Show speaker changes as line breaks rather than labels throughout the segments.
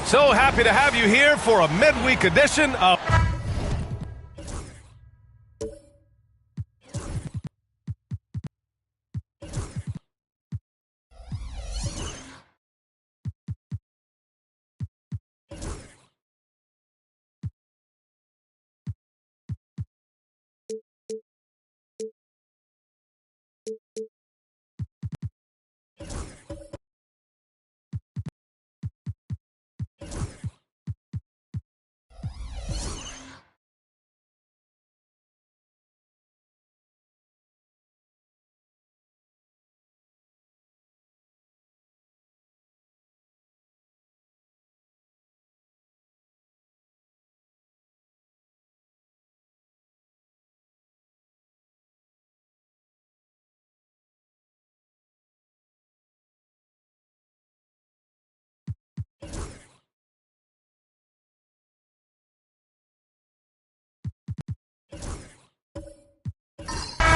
So happy to have you here for a midweek edition of...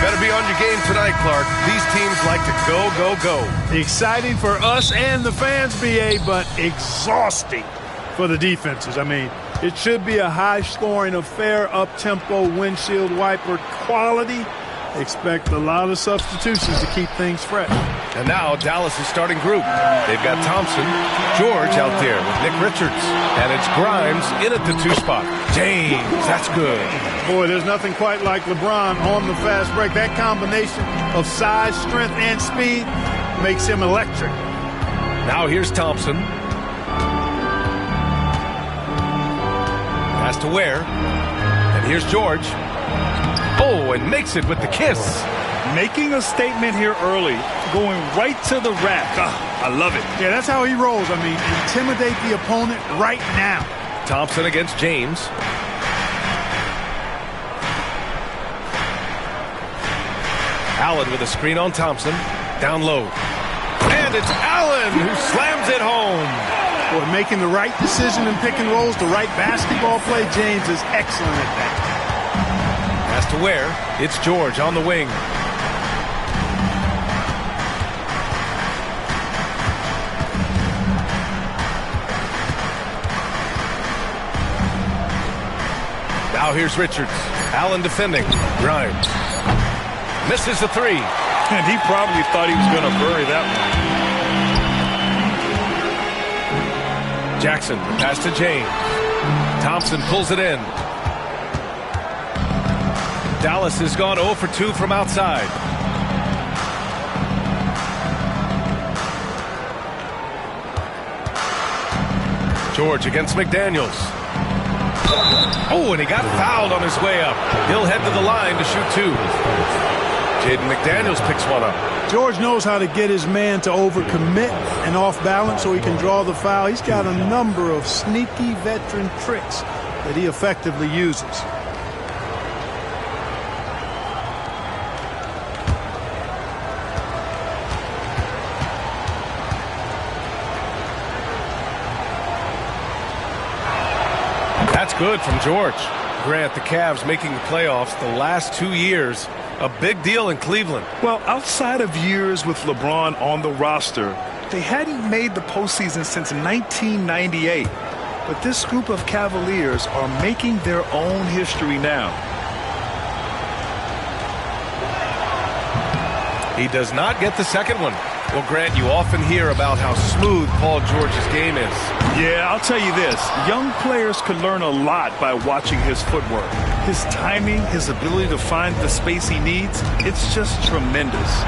Better be on your game tonight, Clark. These teams like to go, go, go.
Exciting for us and the fans, BA, but exhausting for the defenses. I mean, it should be a high-scoring affair, up-tempo, windshield wiper quality. Expect a lot of substitutions to keep things fresh.
And now Dallas' starting group. They've got Thompson, George out there with Nick Richards. And it's Grimes in at the 2 spot. James, that's good.
Boy, there's nothing quite like LeBron on the fast break. That combination of size, strength, and speed makes him electric.
Now here's Thompson. Pass to Ware. And here's George. Oh, and makes it with the kiss.
Making a statement here early, going right to the rack. I love it.
Yeah, that's how he rolls. I mean, intimidate the opponent right now.
Thompson against James. Allen with a screen on Thompson. Down low. And it's Allen who slams it home.
Boy, making the right decision in pick and rolls, the right basketball play. James is excellent at that.
Pass to Ware. It's George on the wing. Now here's Richards. Allen defending. Grimes. Misses the 3.
And he probably thought he was going to bury that one.
Jackson, pass to James. Thompson pulls it in. Dallas has gone 0 for 2 from outside. George against McDaniels. Oh, and he got fouled on his way up. He'll head to the line to shoot 2. Jaden McDaniels picks one up.
George knows how to get his man to overcommit and off balance so he can draw the foul. He's got a number of sneaky veteran tricks that he effectively uses.
That's good from George. Grant, the Cavs making the playoffs the last 2 years. A big deal in Cleveland.
Well, outside of years with LeBron on the roster, they hadn't made the postseason since 1998. But this group of Cavaliers are making their own history now.
He does not get the second one. Well, Grant, you often hear about how smooth Paul George's game is.
Yeah, I'll tell you this. Young players could learn a lot by watching his footwork. His timing, his ability to find the space he needs, it's just tremendous.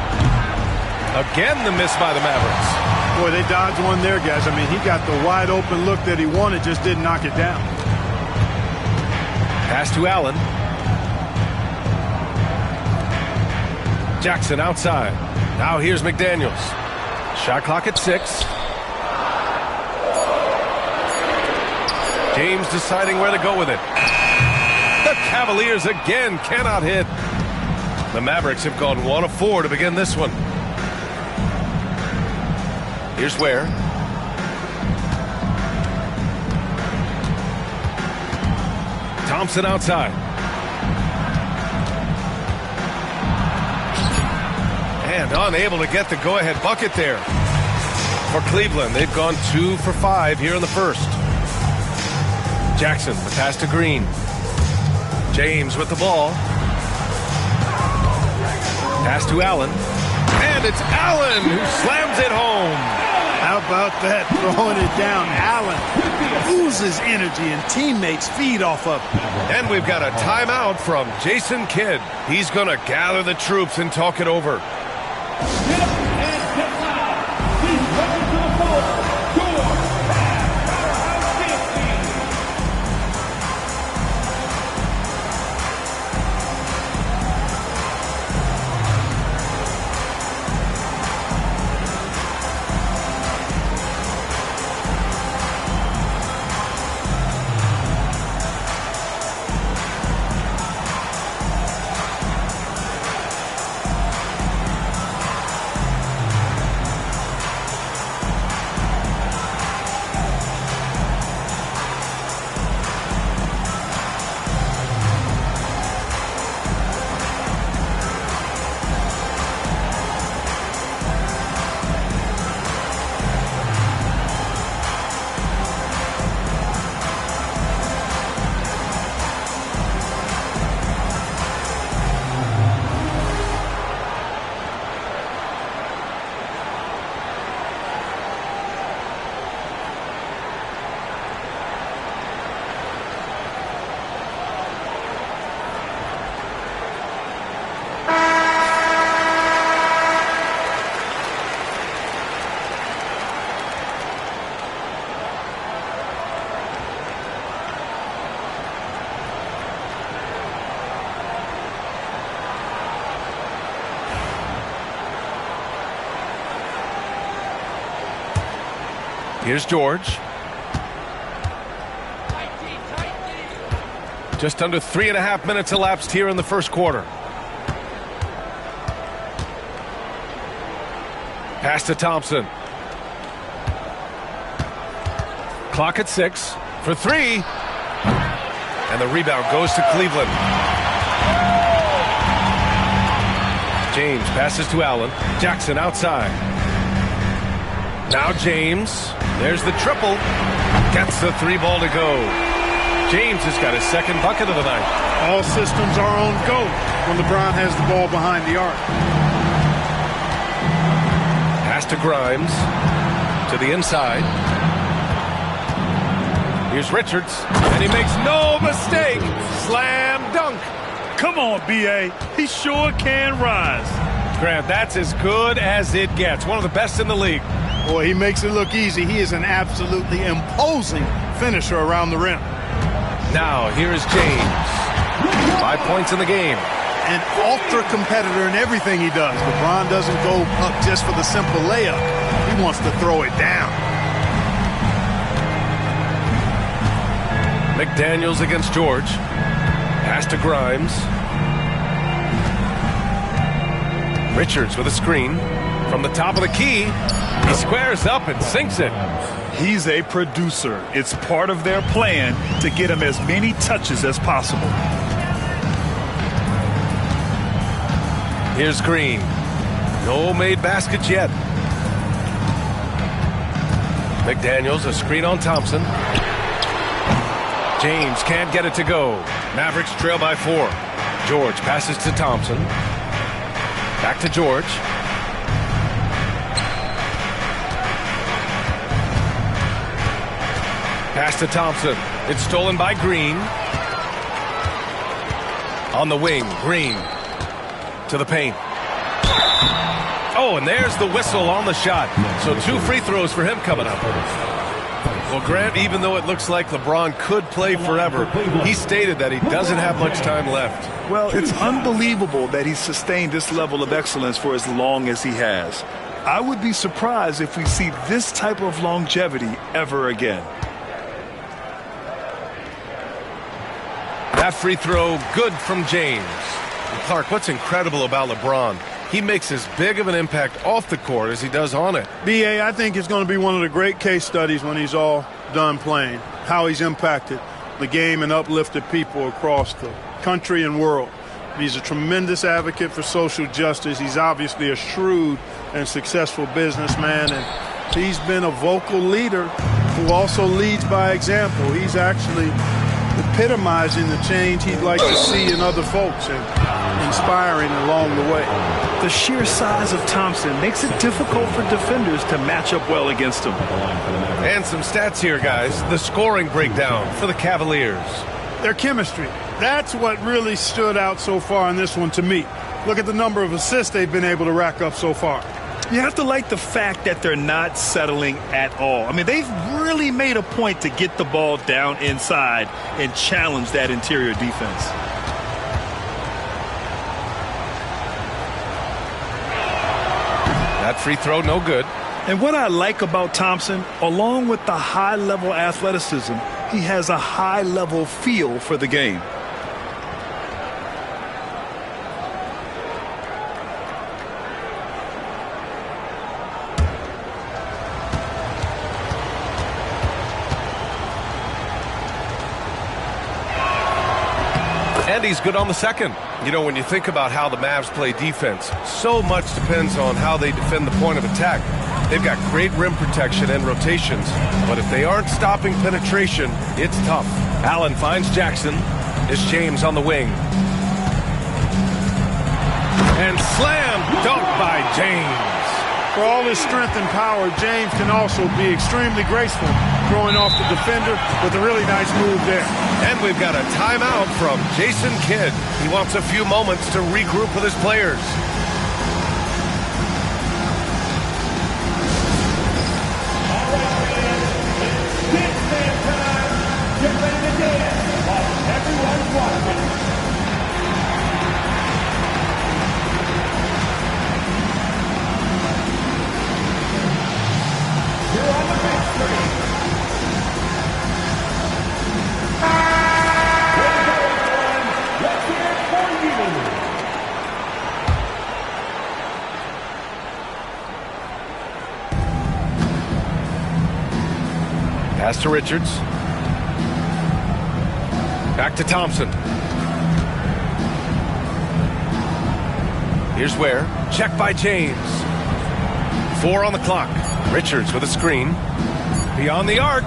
Again, the miss by the Mavericks.
Boy, they dodged one there, guys. I mean, he got the wide open look that he wanted, just didn't knock it down.
Pass to Allen. Jackson outside. Now here's McDaniels. Shot clock at 6. James deciding where to go with it. The Cavaliers again cannot hit. The Mavericks have gone 1 of 4 to begin this one. Here's Ware. Thompson outside. And unable to get the go-ahead bucket there. For Cleveland, they've gone 2 for 5 here in the first. Jackson, the pass to Green. James with the ball. Pass to Allen. And it's Allen who slams it home.
How about that, throwing it down? Allen oozes energy and teammates feed off of it.
And we've got a timeout from Jason Kidd. He's going to gather the troops and talk it over. Here's George. Just under 3.5 minutes elapsed here in the first quarter. Pass to Thompson. Clock at 6 for 3. And the rebound goes to Cleveland. James passes to Allen. Jackson outside. Now James. There's the triple. Gets the 3 ball to go. James has got his second bucket of the night.
All systems are on go when LeBron has the ball behind the arc.
Pass to Grimes. To the inside. Here's Richards. And he makes no mistake. Slam dunk.
Come on, B.A. He sure can rise.
Grant, that's as good as it gets. One of the best in the league.
Boy, he makes it look easy. He is an absolutely imposing finisher around the rim.
Now, here is James. 5 points in the game.
An ultra-competitor in everything he does. LeBron doesn't go up just for the simple layup. He wants to throw it down.
McDaniels against George. Pass to Grimes. Richards with a screen. From the top of the key, he squares up and sinks it.
He's a producer. It's part of their plan to get him as many touches as possible.
Here's Green. No made baskets yet. McDaniels, a screen on Thompson. James can't get it to go. Mavericks trail by 4. George passes to Thompson. Back to George. Pass to Thompson. It's stolen by Green. On the wing, Green to the paint. Oh, and there's the whistle on the shot. So 2 free throws for him coming up. Well, Grant, even though it looks like LeBron could play forever, he stated that he doesn't have much time left.
Well, it's unbelievable that he's sustained this level of excellence for as long as he has. I would be surprised if we see this type of longevity ever again.
That free throw, good from James. And Clark, what's incredible about LeBron? He makes as big of an impact off the court as he does on it.
B.A., I think it's going to be one of the great case studies when he's all done playing, how he's impacted the game and uplifted people across the country and world. He's a tremendous advocate for social justice. He's obviously a shrewd and successful businessman, and he's been a vocal leader who also leads by example. He's actually epitomizing the change he'd like to see in other folks and inspiring along the way.
The sheer size of Thompson makes it difficult for defenders to match up well against him.
And some stats here, guys. The scoring breakdown for the Cavaliers.
Their chemistry. That's what really stood out so far in this one to me. Look at the number of assists they've been able to rack up so far.
You have to like the fact that they're not settling at all. I mean, they've really made a point to get the ball down inside and challenge that interior defense.
That free throw, no good.
And what I like about Thompson, along with the high-level athleticism, he has a high-level feel for the game.
And he's good on the second. You know, when you think about how the Mavs play defense, so much depends on how they defend the point of attack. They've got great rim protection and rotations, but if they aren't stopping penetration, it's tough. Allen finds Jackson. It's James on the wing. And slam dunk by James.
For all his strength and power, James can also be extremely graceful, throwing off the defender with a really nice move there.
And we've got a timeout from Jason Kidd. He wants a few moments to regroup with his players. Pass to Richards. Back to Thompson. Here's Ware. Check by James. 4 on the clock. Richards with a screen. Beyond the arc.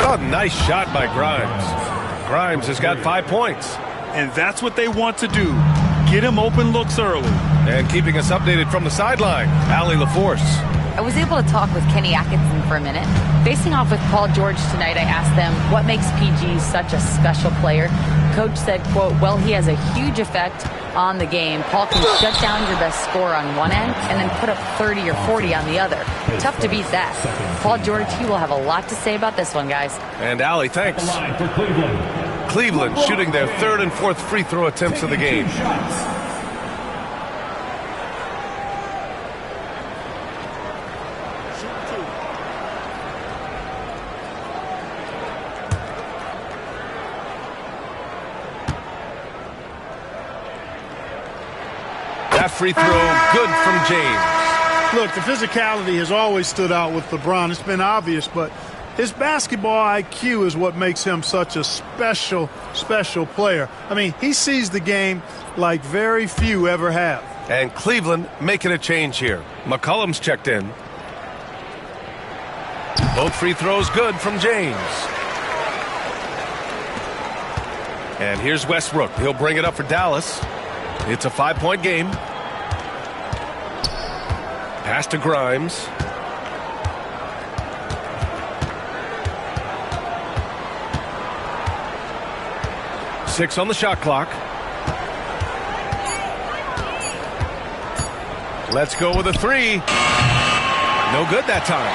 Oh, nice shot by Grimes. Grimes has got 5 points.
And that's what they want to do. Get him open looks early.
And keeping us updated from the sideline, Allie LaForce.
I was able to talk with Kenny Atkinson for a minute. Facing off with Paul George tonight, I asked them what makes PG such a special player. Coach said, quote, well, he has a huge effect on the game. Paul can shut down your best scorer on one end and then put up 30 or 40 on the other. Tough to beat that. Paul George, he will have a lot to say about this one, guys.
And Allie, thanks. Cleveland shooting their third and fourth free throw attempts of the game. That free throw, good from James.
Look, the physicality has always stood out with LeBron. It's been obvious, but his basketball IQ is what makes him such a special, special player. I mean, he sees the game like very few ever have.
And Cleveland making a change here. McCollum's checked in. Both free throws good from James. And here's Westbrook. He'll bring it up for Dallas. It's a 5-point game. Pass to Grimes. Six on the shot clock. Let's go with a three. No good that time.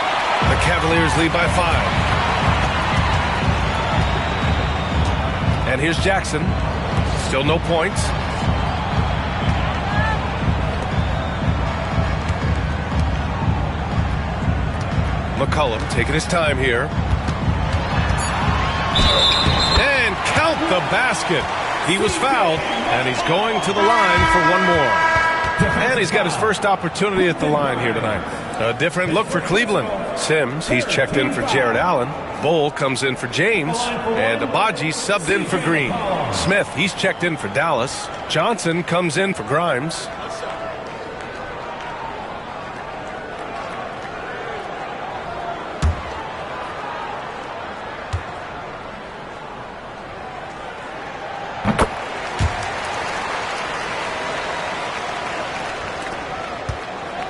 The Cavaliers lead by 5. And here's Jackson. Still no points. McCollum taking his time here. And count the basket. He was fouled, and he's going to the line for one more. And he's got his first opportunity at the line here tonight. A different look for Cleveland. Sims, he's checked in for Jared Allen. Bull comes in for James. And Abaji subbed in for Green. Smith, he's checked in for Dallas. Johnson comes in for Grimes.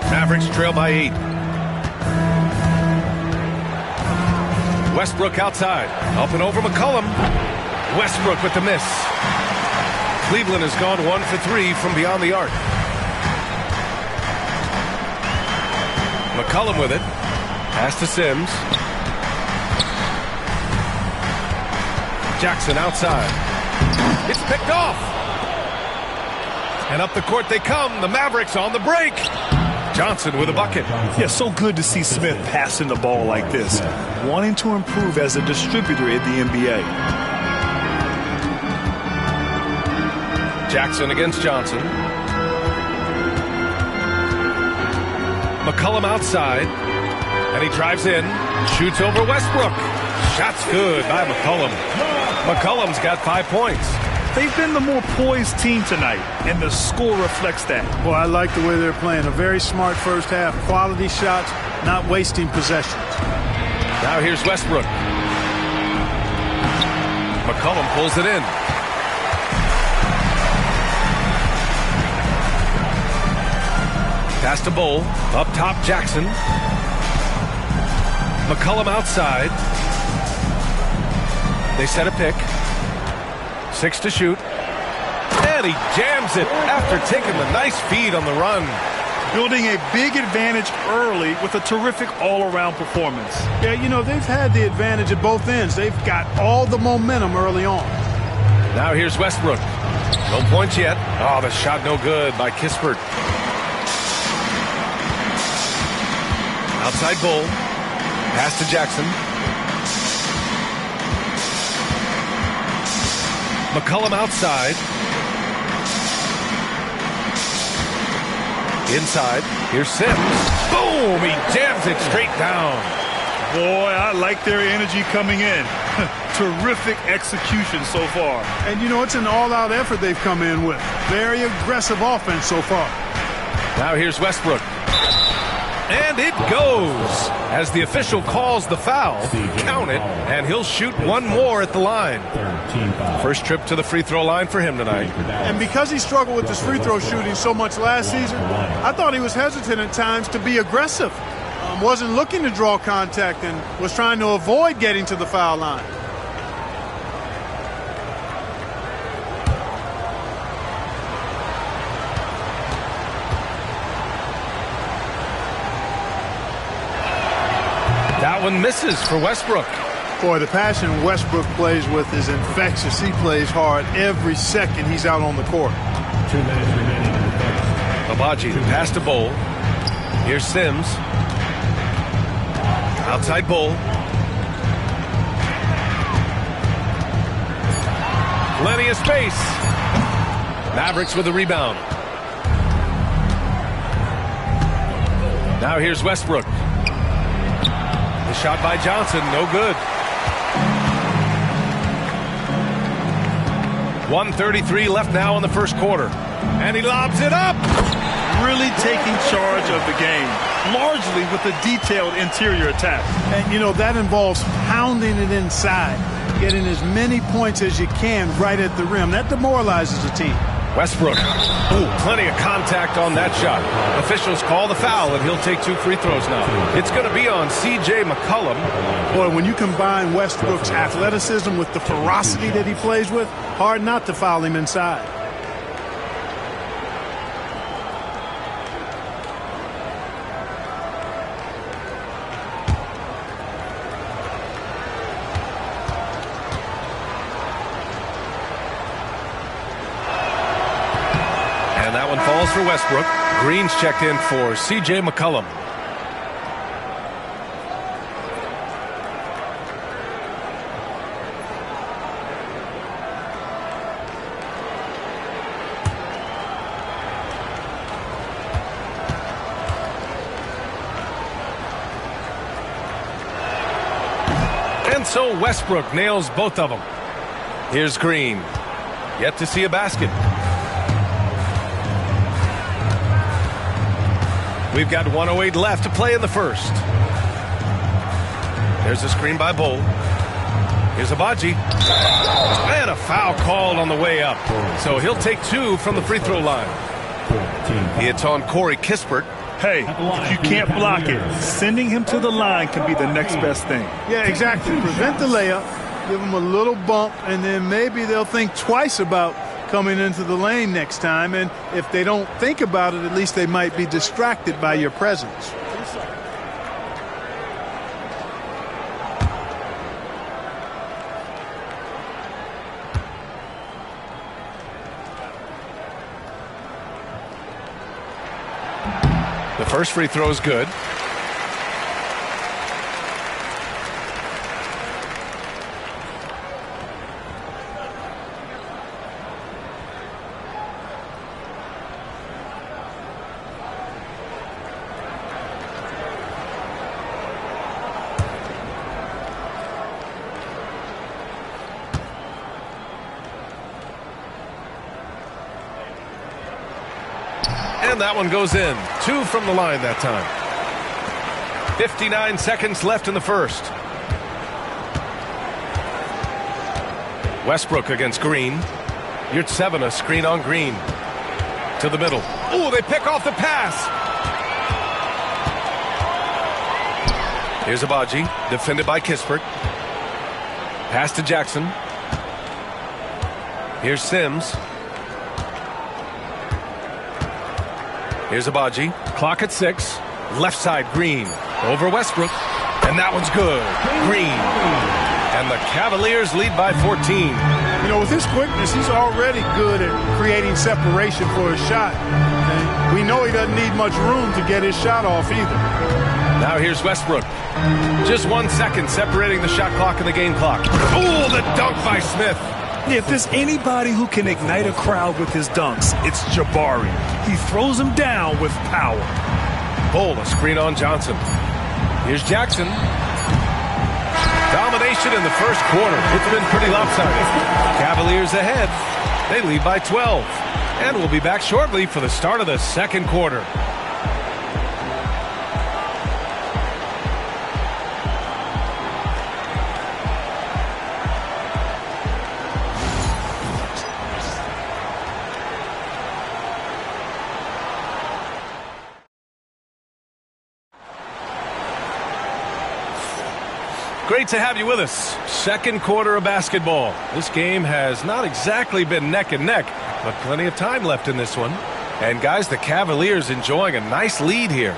Mavericks trail by 8. Westbrook outside. Up and over McCollum. Westbrook with the miss. Cleveland has gone 1 for 3 from beyond the arc. McCollum with it. Pass to Sims. Jackson outside. It's picked off. And up the court they come. The Mavericks on the break. Johnson with a bucket.
Yeah, so good to see Smith passing the ball like this, wanting to improve as a distributor in the NBA.
Jackson against Johnson. McCollum outside, and he drives in, shoots over Westbrook. Shot's good by McCollum. McCollum's got 5 points.
They've been the more poised team tonight, and the score reflects that.
Well, I like the way they're playing. A very smart first half. Quality shots, not wasting possessions.
Now here's Westbrook. McCollum pulls it in. Pass to Bull. Up top, Jackson. McCollum outside. They set a pick. 6 to shoot. And he jams it after taking the nice feed on the run.
Building a big advantage early with a terrific all-around performance.
Yeah, you know, they've had the advantage at both ends. They've got all the momentum early on.
Now here's Westbrook. No points yet. Oh, the shot no good by Kispert. Outside Bull. Pass to Jackson. McCollum outside. Inside. Here's Sims. Boom! He jams it straight down.
Boy, I like their energy coming in. Terrific execution so far.
And, you know, it's an all-out effort they've come in with. Very aggressive offense so far.
Now here's Westbrook. And it goes as the official calls the foul. Count it, and he'll shoot one more at the line. First trip to the free throw line for him tonight.
And because he struggled with his free throw shooting so much last season, I thought he was hesitant at times to be aggressive. Wasn't looking to draw contact and was trying to avoid getting to the foul line.
That one misses for Westbrook.
Boy, the passion Westbrook plays with is infectious. He plays hard every second he's out on the court.
2 minutes remaining in the first.
Abaji pass to Bull. Here's Sims. Outside Bull. Plenty of space. Mavericks with the rebound. Now here's Westbrook. The shot by Johnson, no good. 1:33 left now in the first quarter. And he lobs it up.
Really taking charge of the game, largely with a detailed interior attack.
And, you know, that involves pounding it inside, getting as many points as you can right at the rim. That demoralizes a team.
Westbrook. Ooh, plenty of contact on that shot. Officials call the foul, and he'll take 2 free throws now. It's going to be on C.J. McCollum.
Boy, when you combine Westbrook's athleticism with the ferocity that he plays with, hard not to foul him inside.
for Westbrook. Green's checked in for C.J. McCollum. And so Westbrook nails both of them. Here's Green. Yet to see a basket. We've got 1:08 left to play in the first. There's a screen by Bol. Here's Agbaji. And a foul called on the way up. So he'll take 2 from the free throw line. It's on Corey Kispert.
Hey, if you can't block it, sending him to the line can be the next best thing.
Yeah, exactly. Prevent the layup, give them a little bump, and then maybe they'll think twice about coming into the lane next time. And if they don't think about it, at least they might be distracted by your presence.
The first free throw is good. And that one goes in. 2 from the line that time. 59 seconds left in the first. Westbrook against Green. Yurtseven, screen on Green. To the middle. Ooh, they pick off the pass. Here's Agbaji, defended by Kispert. Pass to Jackson. Here's Sims. Here's Agbaji. Clock at 6. Left side, Green. Over Westbrook. And that one's good. Green. And the Cavaliers lead by 14.
You know, with his quickness, he's already good at creating separation for his shot. And we know he doesn't need much room to get his shot off either.
Now here's Westbrook. Just 1 second separating the shot clock and the game clock. Ooh, the dunk by Smith.
If there's anybody who can ignite a crowd with his dunks, it's Jabari. He throws them down with power.
Bol, a screen on Johnson. Here's Jackson. Domination in the first quarter. It's been pretty lopsided. Cavaliers ahead. They lead by 12. And we'll be back shortly for the start of the second quarter. Great to have you with us. Second quarter of basketball. This game has not exactly been neck and neck, but plenty of time left in this one. And guys, the Cavaliers enjoying a nice lead here.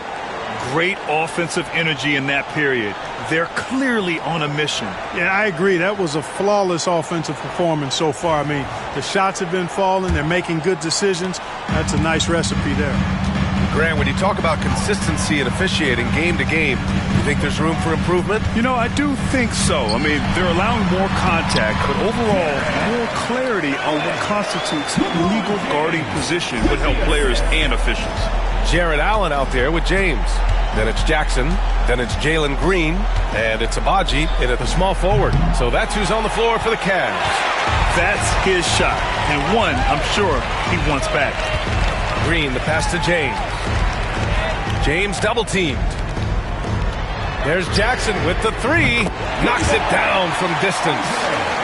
Great offensive energy in that period. They're clearly on a mission.
Yeah, I agree. That was a flawless offensive performance so far. I mean, the shots have been falling. They're making good decisions. That's a nice recipe there.
Grant, when you talk about consistency and officiating game to game, you think there's room for improvement?
You know, I do think so. I mean, they're allowing more contact, but overall, more clarity on what constitutes legal guarding position would help players and officials.
Jarrett Allen out there with James. Then it's Jackson. Then it's Jalen Green. And it's Agbaji in at the small forward. So that's who's on the floor for the Cavs.
That's his shot. And one, I'm sure, he wants back.
Green, the pass to James. James double-teamed. There's Jackson with the 3. Knocks it down from distance.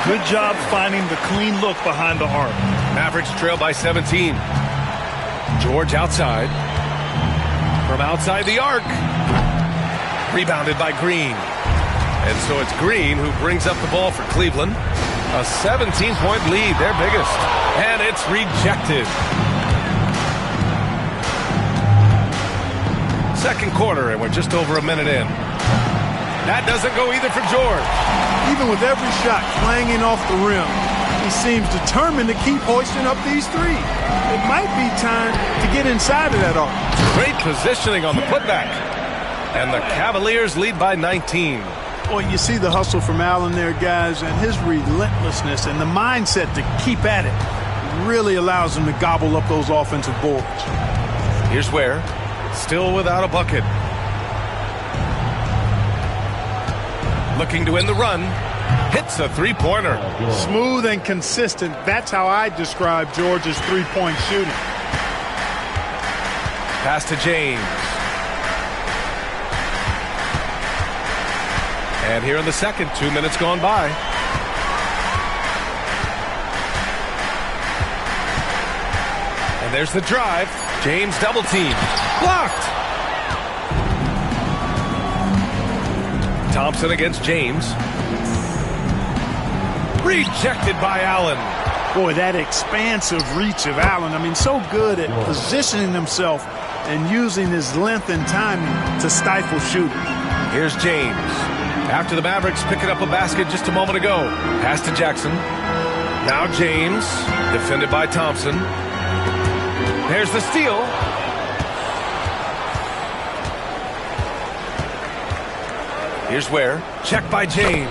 Good job finding the clean look behind the arc.
Mavericks trail by 17. George outside. From outside the arc. Rebounded by Green. And so it's Green who brings up the ball for Cleveland. A 17-point lead, their biggest. And it's rejected. Second quarter, and we're just over a minute in. That doesn't go either for George.
Even with every shot clanging off the rim, He seems determined to keep hoisting up these threes. It might be time to get inside of that arc.
Great positioning on the putback. And the Cavaliers lead by 19.
Well, you see the hustle from Allen there, guys, and his relentlessness and the mindset to keep at it really allows him to gobble up those offensive boards.
Here's Ware, still without a bucket. Looking to win the run. Hits a three-pointer.
Smooth and consistent. That's how I describe George's three-point shooting.
Pass to James. And here in the second, 2 minutes gone by. And there's the drive. James double team. Blocked. Thompson against James. Rejected by Allen.
Boy, that expansive reach of Allen. I mean, so good at positioning himself and using his length and timing to stifle shooting.
Here's James. After the Mavericks picking up a basket just a moment ago. Pass to Jackson. Now James. Defended by Thompson. There's the steal. Here's Ware. Check by James.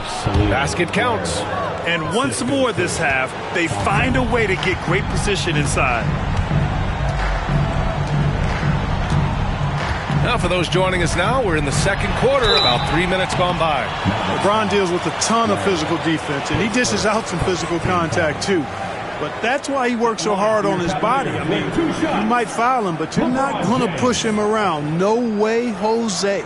Basket counts.
And once more this half, they find a way to get great position inside.
Now for those joining us now, we're in the second quarter, about 3 minutes gone by.
LeBron deals with a ton of physical defense, and he dishes out some physical contact too. But that's why he works so hard on his body. I mean, you might foul him, but you're not going to push him around. No way, Jose.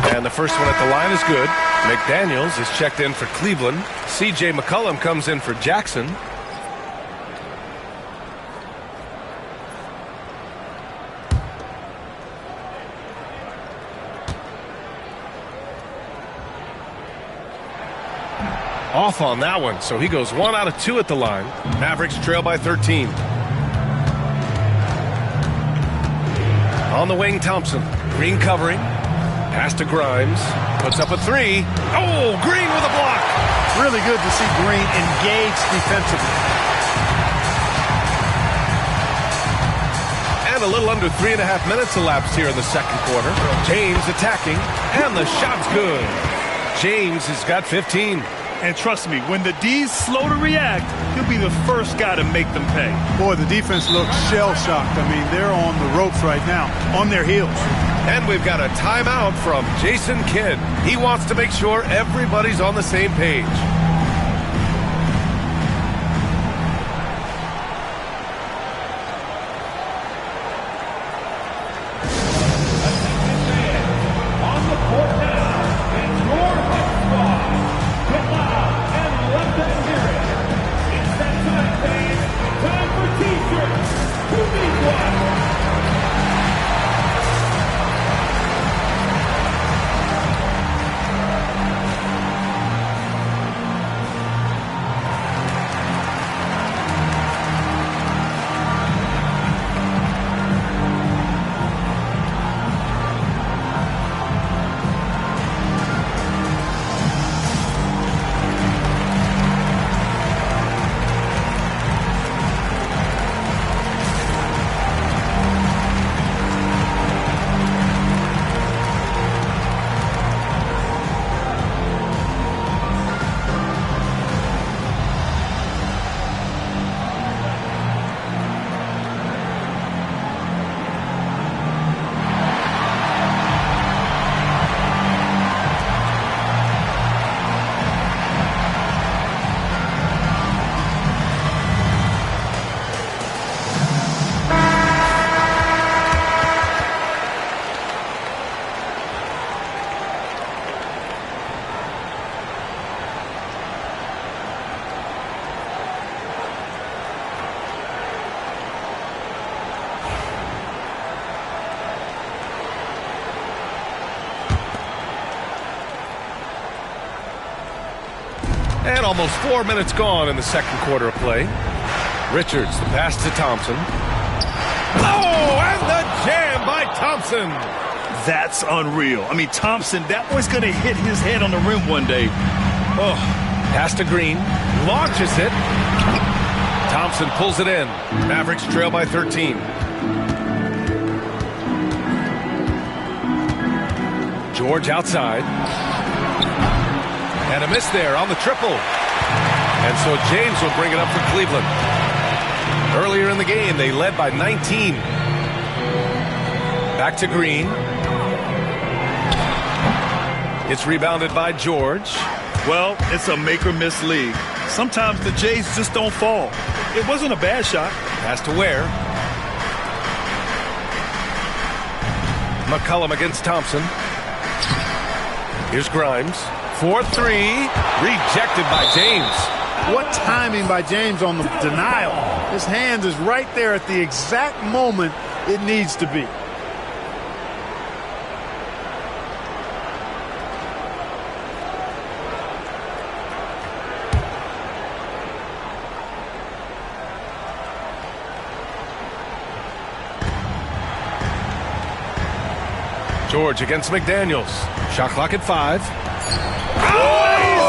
And the first one at the line is good. McDaniels is checked in for Cleveland. C.J. McCollum comes in for Jackson. Off on that one, so he goes 1 out of 2 at the line. Mavericks trail by 13. On the wing, Thompson. Green covering. Pass to Grimes. Puts up a three. Oh, Green with a block.
Really good to see Green engaged defensively.
And a little under 3.5 minutes elapsed here in the second quarter. James attacking, and the shot's good. James has got 15.
And trust me, when the D's slow to react, he'll be the first guy to make them pay.
Boy, the defense looks shell-shocked. I mean, they're on the ropes right now, on their heels.
And we've got a timeout from Jason Kidd. He wants to make sure everybody's on the same page. And almost 4 minutes gone in the second quarter of play. Richards, the pass to Thompson. Oh, and the jam by Thompson.
That's unreal. I mean, Thompson, that boy's going to hit his head on the rim one day. Oh.
Pass to Green. Launches it. Thompson pulls it in. Mavericks trail by 13. George outside. And a miss there on the triple. And so James will bring it up for Cleveland. Earlier in the game, they led by 19. Back to Green. It's rebounded by George.
Well, it's a make-or-miss league. Sometimes the Jays just don't fall. It wasn't a bad shot.
Pass to Ware. McCollum against Thompson. Here's Grimes. 4-3. Rejected by James.
What timing by James on the denial. His hand is right there at the exact moment it needs to be.
George against McDaniels. Shot clock at 5. Oh,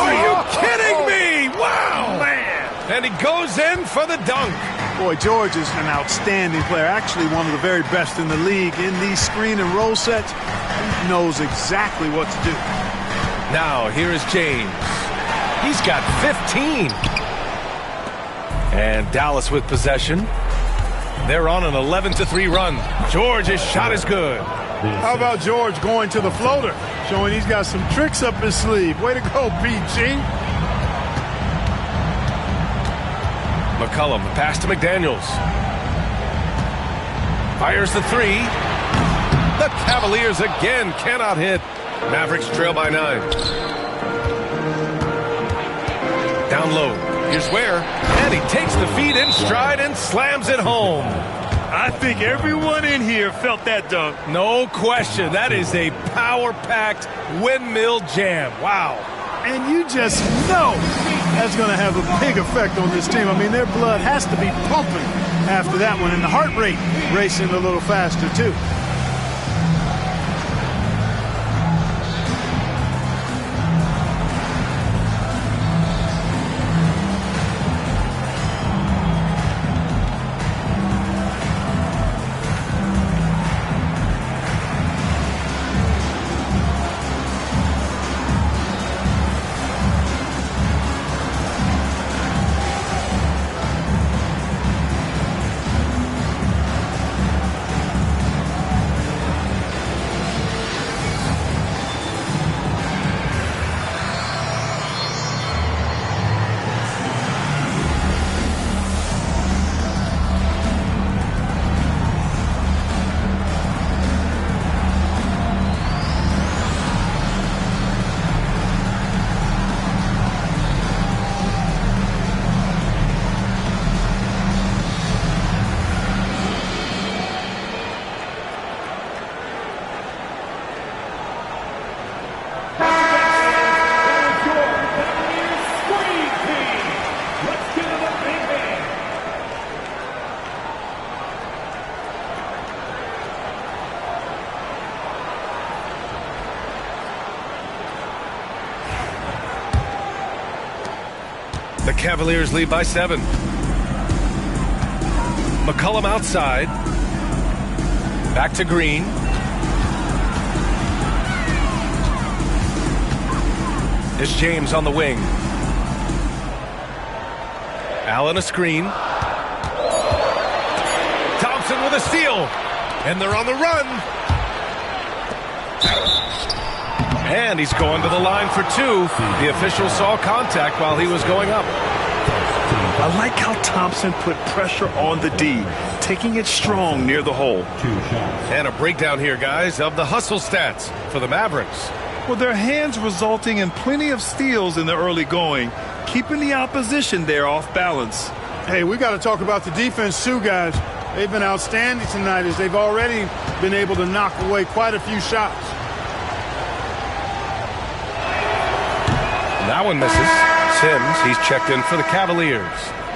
are you kidding me? Wow, man. And he goes in for the dunk.
Boy, George is an outstanding player. Actually, one of the very best in the league. In these screen and roll sets, he knows exactly what to do.
Now, here is James. He's got 15. And Dallas with possession. They're on an 11-3 run. George's shot is good.
How about George going to the floater, showing he's got some tricks up his sleeve. Way to go, PG.
McCollum, pass to McDaniels. Fires the 3. The Cavaliers again cannot hit. Mavericks trail by 9. Down low. Here's Ware. And he takes the feed in stride and slams it home.
I think everyone in here felt that dunk.
No question. That is a power-packed windmill jam. Wow.
And you just know that's going to have a big effect on this team. I mean, their blood has to be pumping after that one, and the heart rate racing a little faster, too.
The Cavaliers lead by 7. McCollum outside. Back to Green. It's James on the wing. Allen a screen. Thompson with a steal. And they're on the run. And he's going to the line for 2. The official saw contact while he was going up.
I like how Thompson put pressure on the D, taking it strong near the hole.
And a breakdown here, guys, of the hustle stats for the Mavericks.
Well, their hands resulting in plenty of steals in the early going, keeping the opposition there off balance.
Hey, we got to talk about the defense too, guys. They've been outstanding tonight as they've already been able to knock away quite a few shots.
That one misses. Sims, he's checked in for the Cavaliers.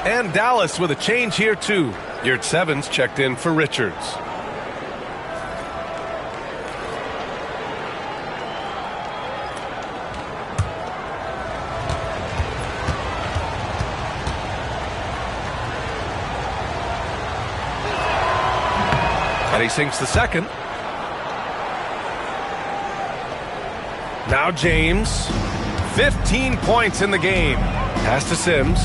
And Dallas with a change here, too. Yurt Sevens checked in for Richards. And he sinks the second. Now James. 15 points in the game. Pass to Sims.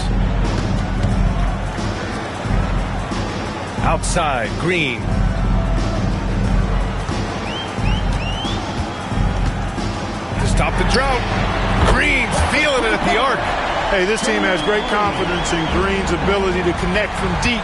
Outside, Green. To stop the drought. Green's feeling it at the arc.
Hey, this team has great confidence in Green's ability to connect from deep.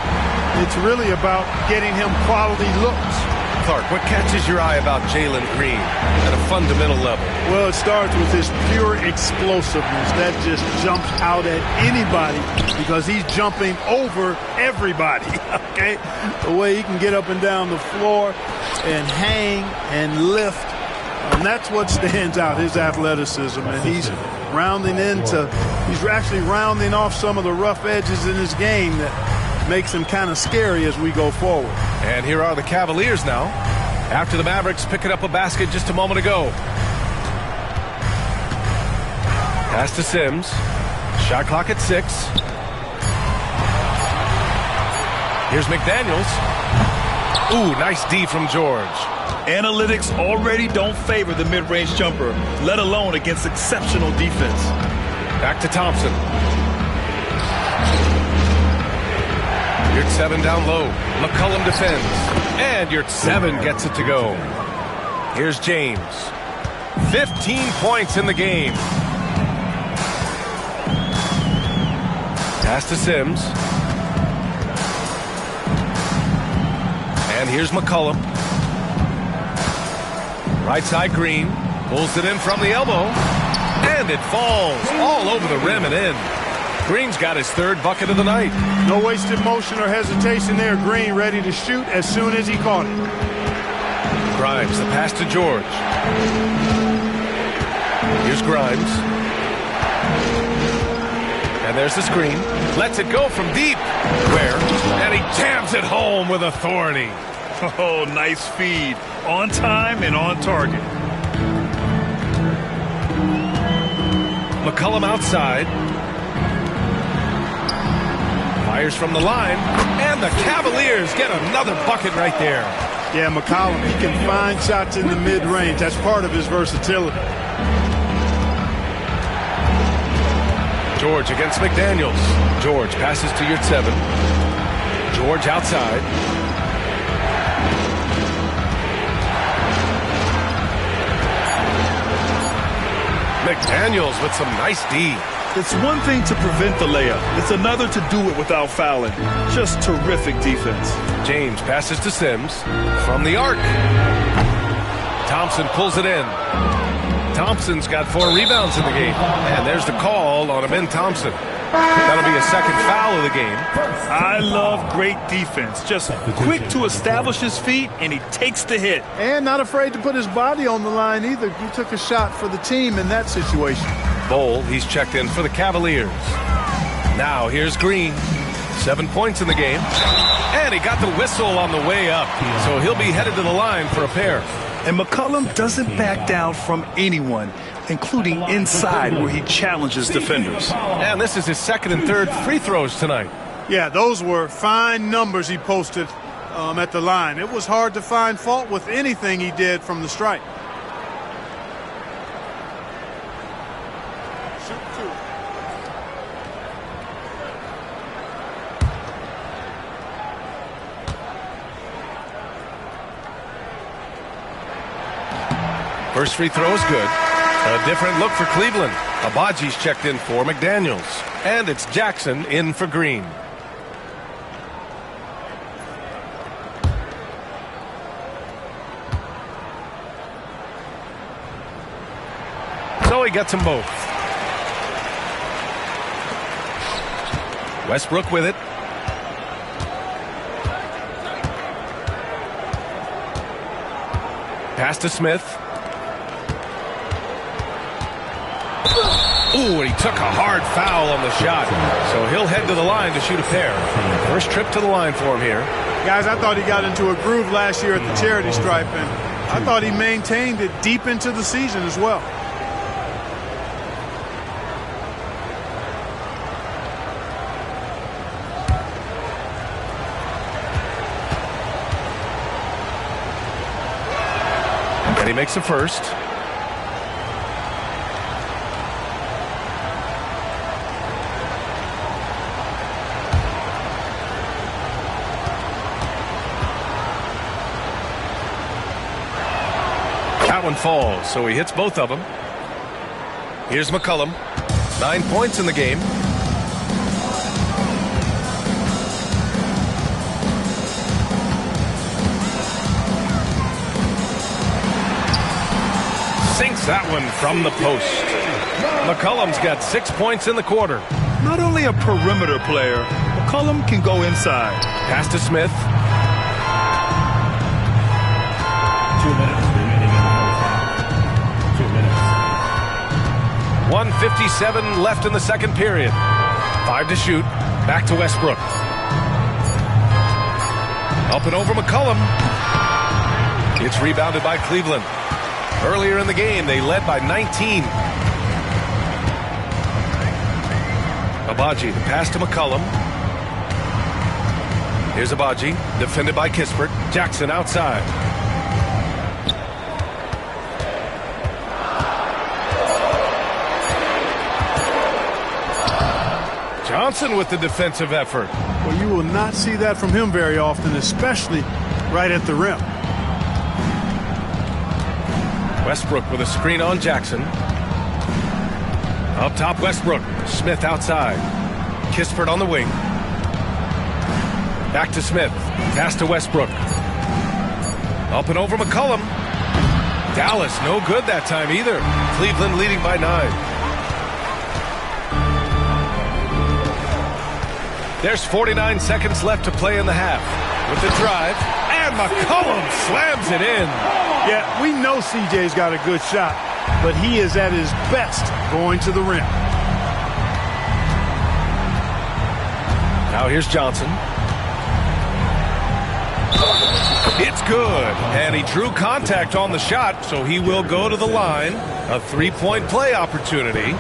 It's really about getting him quality looks.
Clark, what catches your eye about Jalen Green at a fundamental level?
Well, it starts with his pure explosiveness. That just jumps out at anybody because he's jumping over everybody, okay? The way he can get up and down the floor and hang and lift, and that's what stands out, his athleticism. And he's actually rounding off some of the rough edges in his game that makes him kind of scary as we go forward.
And here are the Cavaliers now, after the Mavericks picking up a basket just a moment ago. Pass to Sims. Shot clock at 6. Here's McDaniels. Ooh, nice D from George.
Analytics already don't favor the mid-range jumper, let alone against exceptional defense.
Back to Thompson. Yurt 7 down low. McCollum defends. And Yurt 7 gets it to go. Here's James. 15 points in the game. Pass to Sims. And here's McCollum. Right side, Green. Pulls it in from the elbow. And it falls all over the rim and in. Green's got his third bucket of the night.
No wasted motion or hesitation there. Green ready to shoot as soon as he caught it.
Grimes, the pass to George. Here's Grimes. And there's the screen. Lets it go from deep. Where? And he jams it home with authority.
Oh, nice feed. On time and on target.
McCollum outside. Fires from the line. And the Cavaliers get another bucket right there.
Yeah, McCollum, he can find shots in the mid-range. That's part of his versatility.
George against McDaniels. George passes to Yurt 7. George outside. McDaniels with some nice D.
It's one thing to prevent the layup. It's another to do it without fouling. Just terrific defense.
James passes to Sims from the arc. Thompson pulls it in. Thompson's got 4 rebounds in the game. And there's the call on Amin Thompson. That'll be a second foul of the game.
I love great defense. Just quick to establish his feet, and he takes the hit.
And not afraid to put his body on the line either. He took a shot for the team in that situation.
Bol, he's checked in for the Cavaliers. Now here's Green. 7 points in the game. And he got the whistle on the way up. So he'll be headed to the line for a pair.
And McCollum doesn't back down from anyone, including inside where he challenges defenders.
And this is his second and third free throws tonight.
Yeah, those were fine numbers he posted at the line. It was hard to find fault with anything he did from the stripe.
First free throw is good. A different look for Cleveland. Abaji's checked in for McDaniels. And it's Jackson in for Green. So he gets them both. Westbrook with it. Pass to Smith. Ooh, and he took a hard foul on the shot. So he'll head to the line to shoot a pair. First trip to the line for him here.
Guys, I thought he got into a groove last year at the charity stripe, and I thought he maintained it deep into the season as well.
And he makes the first. That one falls, so he hits both of them. Here's McCollum. 9 points in the game. Sinks that one from the post. McCollum's got 6 points in the quarter.
Not only a perimeter player, McCollum can go inside.
Pass to Smith.
2 minutes remaining in the first half. 2 minutes.
1:57 left in the second period. 5 to shoot. Back to Westbrook. Up and over McCollum. It's rebounded by Cleveland. Earlier in the game, they led by 19. Agbaji, the pass to McCollum. Here's Agbaji, defended by Kispert. Jackson outside. Johnson with the defensive effort.
Well, you will not see that from him very often, especially right at the rim.
Westbrook with a screen on Jackson. Up top, Westbrook. Smith outside. Kispert on the wing. Back to Smith. Pass to Westbrook. Up and over McCollum. Dallas no good that time either. Cleveland leading by 9. There's 49 seconds left to play in the half. With the drive, and McCollum slams it in.
Yeah, we know CJ's got a good shot, but he is at his best going to the rim.
Now here's Johnson. It's good, and he drew contact on the shot, so he will go to the line. A 3-point play opportunity.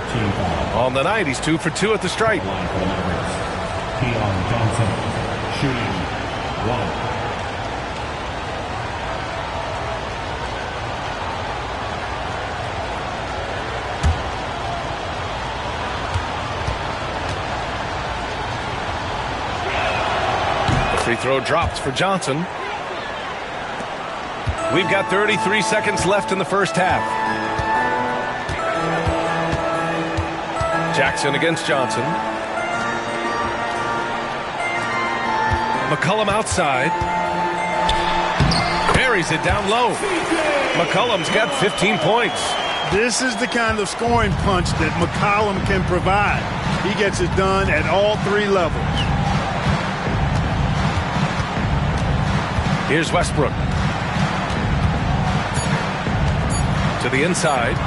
On the night, he's 2 for 2 at the stripe.
Keon Johnson shooting 1.
Free throw dropped for Johnson. We've got 33 seconds left in the first half. Jackson against Johnson. McCollum outside. Buries it down low. McCollum's got 15 points.
This is the kind of scoring punch that McCollum can provide. He gets it done at all 3 levels.
Here's Westbrook. To the inside.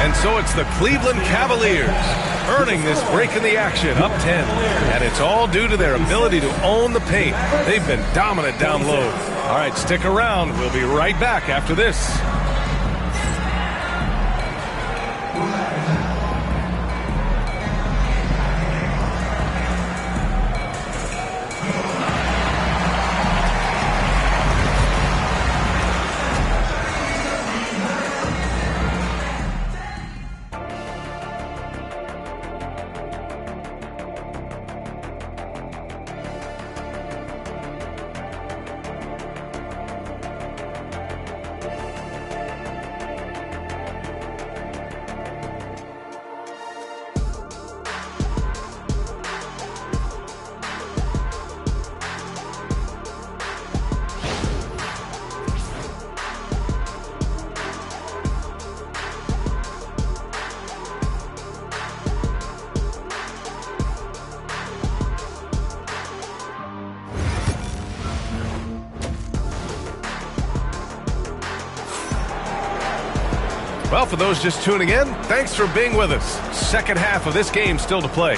And so it's the Cleveland Cavaliers earning this break in the action, up 10. And it's all due to their ability to own the paint. They've been dominant down low. All right, stick around. We'll be right back after this. Well, for those just tuning in, thanks for being with us. Second half of this game still to play.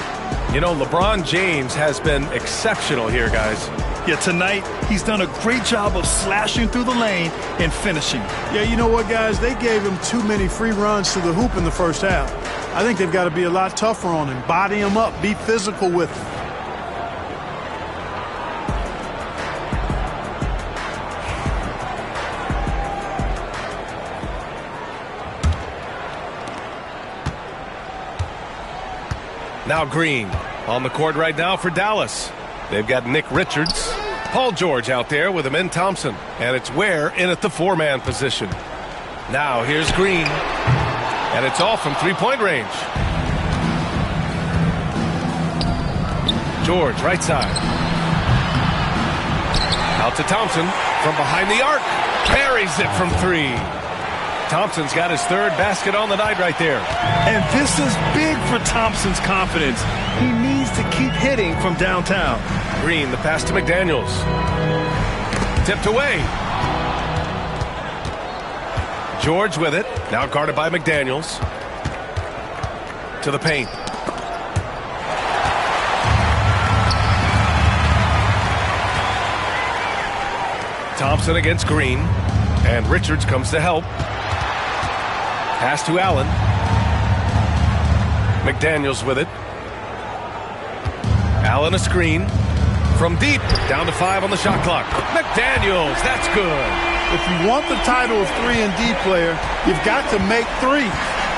You know, LeBron James has been exceptional here, guys.
Yeah, tonight he's done a great job of slashing through the lane and finishing.
Yeah, you know what, guys? They gave him too many free runs to the hoop in the first half. I think they've got to be a lot tougher on him. Body him up. Be physical with him.
Now Green on the court right now for Dallas. They've got Nick Richards, Paul George out there with Amen Thompson, and it's Ware in at the four-man position. Now here's Green, and it's off from three-point range. George, right side. Out to Thompson from behind the arc. Buries it from three. Thompson's got his third basket on the night right there.
And this is big for Thompson's confidence. He needs to keep hitting from downtown.
Green, the pass to McDaniels. Tipped away. George with it. Now guarded by McDaniels. To the paint. Thompson against Green. And Richards comes to help. Pass to Allen. McDaniels with it. Allen a screen. From deep, down to 5 on the shot clock. McDaniels, that's good.
If you want the title of 3-and-D player, you've got to make threes.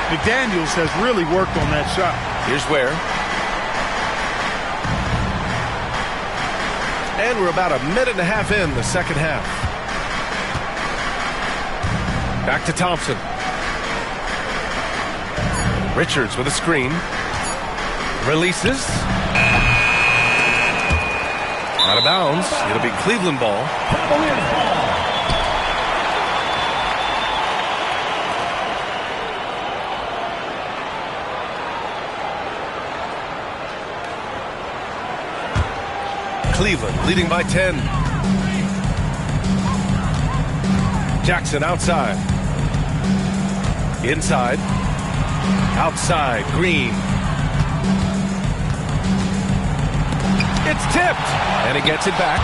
McDaniels has really worked on that shot.
Here's Ware. And we're about a minute and a half in the second half. Back to Thompson. Richards with a screen. Releases. Out of bounds. It'll be Cleveland ball. Cleveland leading by 10. Jackson outside. Inside. Outside, Green. It's tipped, and he gets it back,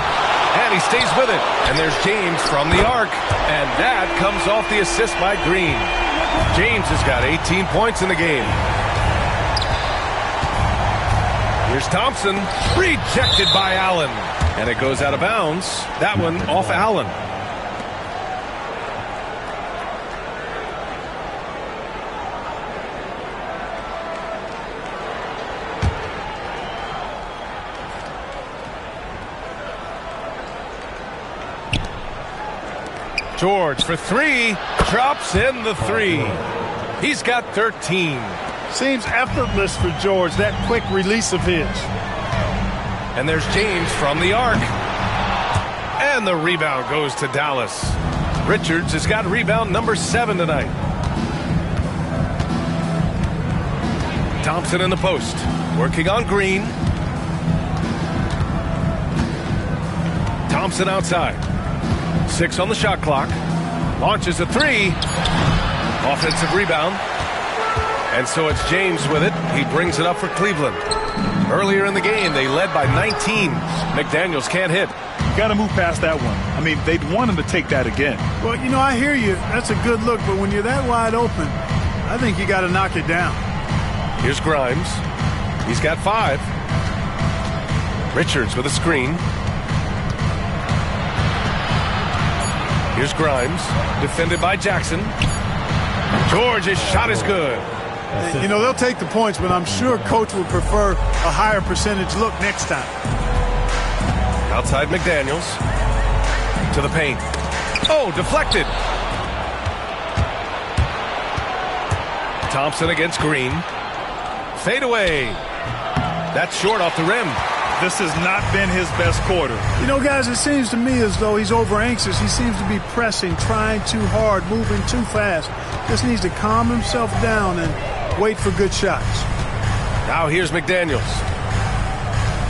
and he stays with it. And there's James from the arc, and that comes off the assist by Green. James has got 18 points in the game. Here's Thompson, rejected by Allen, and it goes out of bounds. That one off Allen. George for three, drops in the three. He's got 13.
Seems effortless for George, that quick release of his.
And there's James from the arc. And the rebound goes to Dallas. Richards has got rebound number 7 tonight. Thompson in the post, working on Green. Thompson outside. 6 on the shot clock. Launches a 3. Offensive rebound. And so it's James with it. He brings it up for Cleveland. Earlier in the game, they led by 19. McDaniels can't hit.
Got to move past that one. I mean, they'd want him to take that again.
Well, you know, I hear you. That's a good look. But when you're that wide open, I think you got to knock it down.
Here's Grimes. He's got 5. Richards with a screen. Here's Grimes, defended by Jackson. George's shot is good.
You know, they'll take the points, but I'm sure Coach would prefer a higher percentage look next time.
Outside McDaniels. To the paint. Oh, deflected. Thompson against Green. Fade away. That's short off the rim.
This has not been his best quarter.
You know, guys, it seems to me as though he's over anxious. He seems to be pressing, trying too hard, moving too fast. Just needs to calm himself down and wait for good shots.
Now here's McDaniels.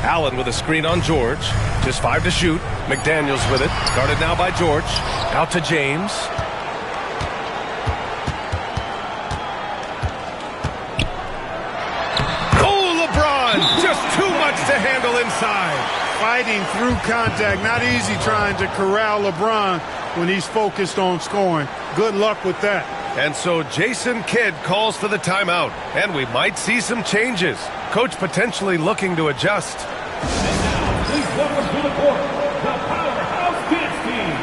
Allen with a screen on George. Just 5 to shoot. McDaniels with it. Guarded now by George. Out to James. to handle inside.
Fighting through contact. Not easy trying to corral LeBron when he's focused on scoring. Good luck with that.
And so Jason Kidd calls for the timeout, and we might see some changes. Coach potentially looking to adjust.
And now, please welcome to the court, the Powerhouse Kids team.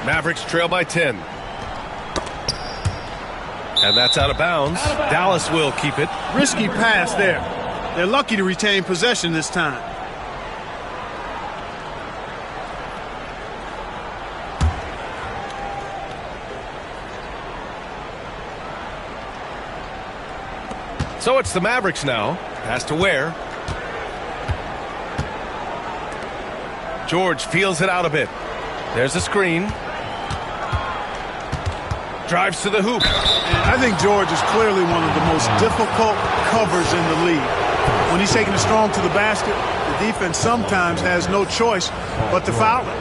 Mavericks trail by 10. And that's out of bounds. Dallas will keep it.
Risky pass there. They're lucky to retain possession this time.
So it's the Mavericks now. Pass to Ware. George feels it out a bit. There's a screen. Drives to the hoop.
And I think George is clearly one of the most difficult covers in the league. When he's taking it strong to the basket, the defense sometimes has no choice but to foul it.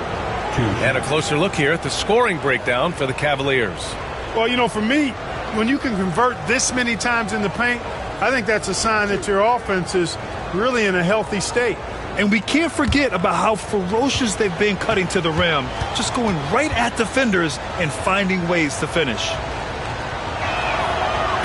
And a closer look here at the scoring breakdown for the Cavaliers.
Well, you know, for me, when you can convert this many times in the paint, I think that's a sign that your offense is really in a healthy state.
And we can't forget about how ferocious they've been cutting to the rim, just going right at defenders and finding ways to finish.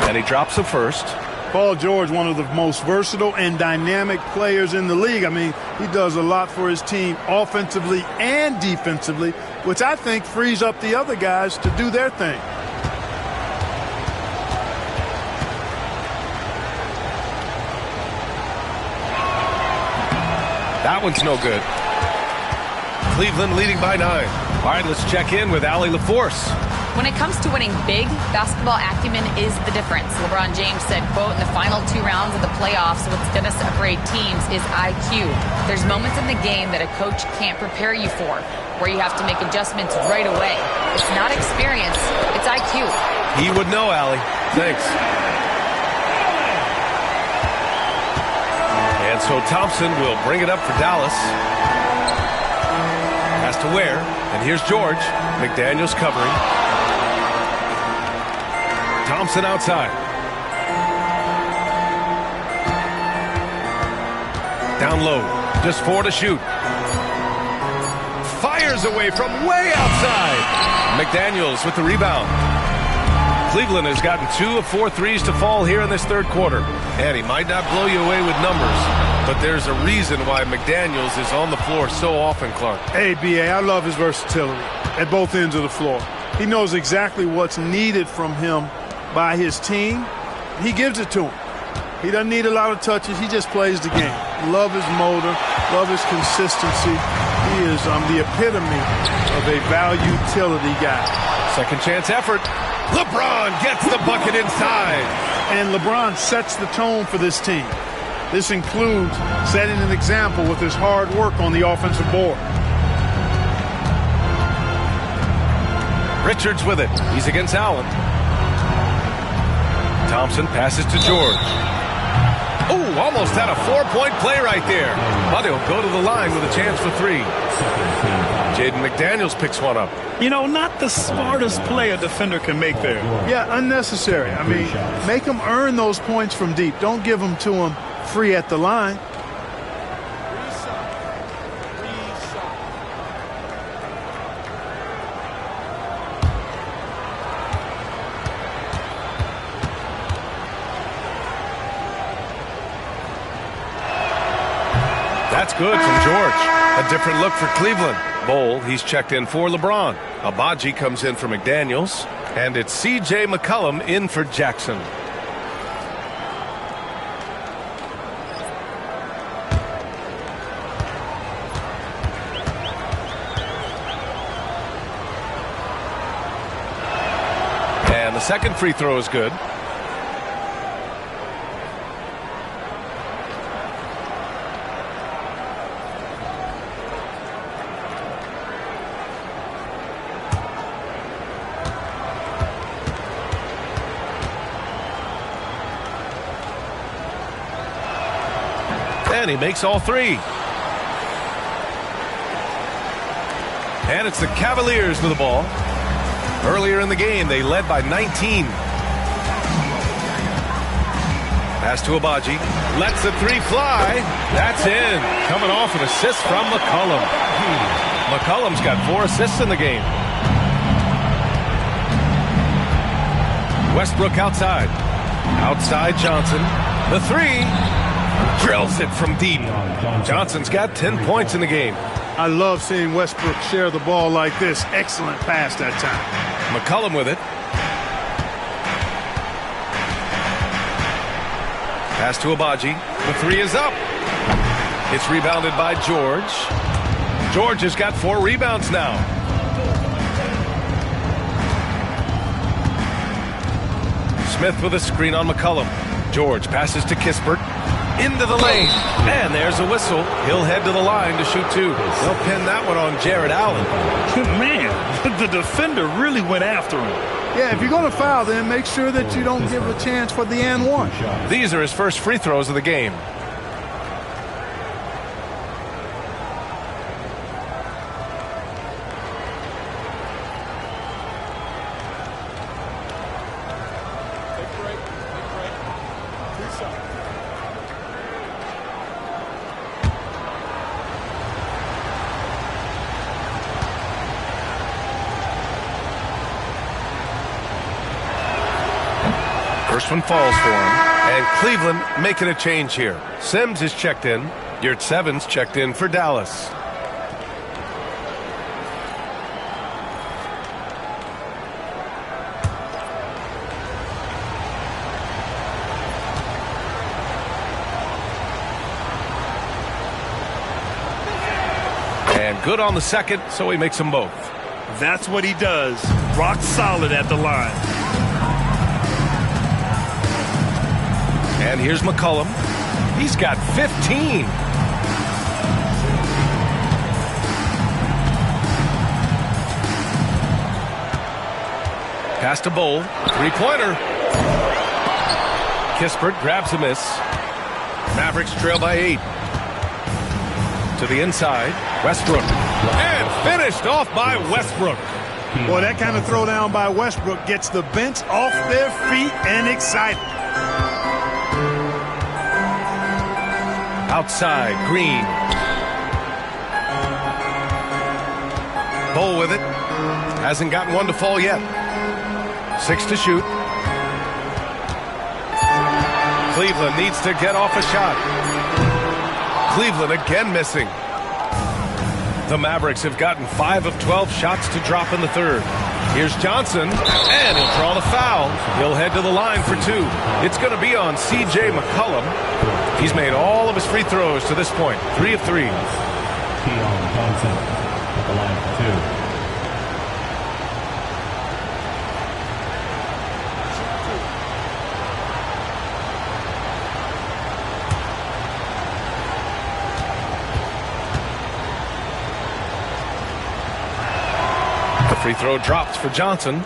And he drops the first.
Paul George, one of the most versatile and dynamic players in the league. I mean, he does a lot for his team offensively and defensively, which I think frees up the other guys to do their thing.
That one's no good. Cleveland leading by 9. All right, let's check in with Allie LaForce.
When it comes to winning big, basketball acumen is the difference. LeBron James said, quote, in the final 2 rounds of the playoffs, what's going to separate teams is IQ. There's moments in the game that a coach can't prepare you for, where you have to make adjustments right away. It's not experience, it's IQ.
He would know, Allie. Thanks. And so Thompson will bring it up for Dallas. Pass to Ware. And here's George. McDaniels covering. Thompson outside. Down low. Just 4 to shoot. Fires away from way outside. McDaniels with the rebound. Cleveland has gotten 2 of 4 threes to fall here in this third quarter. And he might not blow you away with numbers, but there's a reason why McDaniels is on the floor so often, Clark.
Hey, B.A., I love his versatility at both ends of the floor. He knows exactly what's needed from him by his team. He gives it to him. He doesn't need a lot of touches. He just plays the game. Love his motor. Love his consistency. He is the epitome of a value utility guy.
Second chance effort. LeBron gets the bucket inside.
And LeBron sets the tone for this team. This includes setting an example with his hard work on the offensive board.
Richards with it. He's against Allen. Thompson passes to George. Oh, almost had a 4-point play right there. But he'll go to the line with a chance for 3. Jaden McDaniels picks one up.
You know, not the smartest play a defender can make there.
Yeah, unnecessary. I mean, make them earn those points from deep. Don't give them to them free at the line.
That's good from George. A different look for Cleveland. Bowl, he's checked in for LeBron. Agbaji comes in for McDaniels. And it's C.J. McCollum in for Jackson. And the second free throw is good. And he makes all 3. And it's the Cavaliers with the ball. Earlier in the game, they led by 19. Pass to Agbaji. Lets the 3 fly. That's in. Coming off an assist from McCollum. McCollum's got 4 assists in the game. Westbrook outside. Outside Johnson. The 3. Drills it from deep. Johnson's got 10 points in the game.
I love seeing Westbrook share the ball like this. Excellent pass that time.
McCollum with it. Pass to Agbaji. The 3 is up. It's rebounded by George. George has got 4 rebounds now. Smith with a screen on McCollum. George passes to Kispert. Into the lane. And there's a whistle. He'll head to the line to shoot 2. They'll pin that one on Jared Allen.
Man, the defender really went after him.
Yeah, if you're going to foul them, make sure that you don't give a chance for the and 1.
These are his first free throws of the game. First one falls for him. And Cleveland making a change here. Sims is checked in. Yurtseven's checked in for Dallas. And good on the second, so he makes them both.
That's what he does. Rock solid at the line.
And here's McCollum. He's got 15. Pass to Bowl. 3-pointer. Kispert grabs a miss. Mavericks trail by 8. To the inside. Westbrook. And finished off by Westbrook.
Boy, that kind of throwdown by Westbrook gets the bench off their feet and excited.
Outside, Green. Bowl with it. Hasn't gotten one to fall yet. 6 to shoot. Cleveland needs to get off a shot. Cleveland again missing. The Mavericks have gotten 5 of 12 shots to drop in the third. Here's Johnson, and he'll draw the foul. He'll head to the line for 2. It's going to be on C.J. McCollum. He's made all of his free throws to this point. 3 of 3.
Keon Johnson at the line for 2.
The free throw drops for Johnson.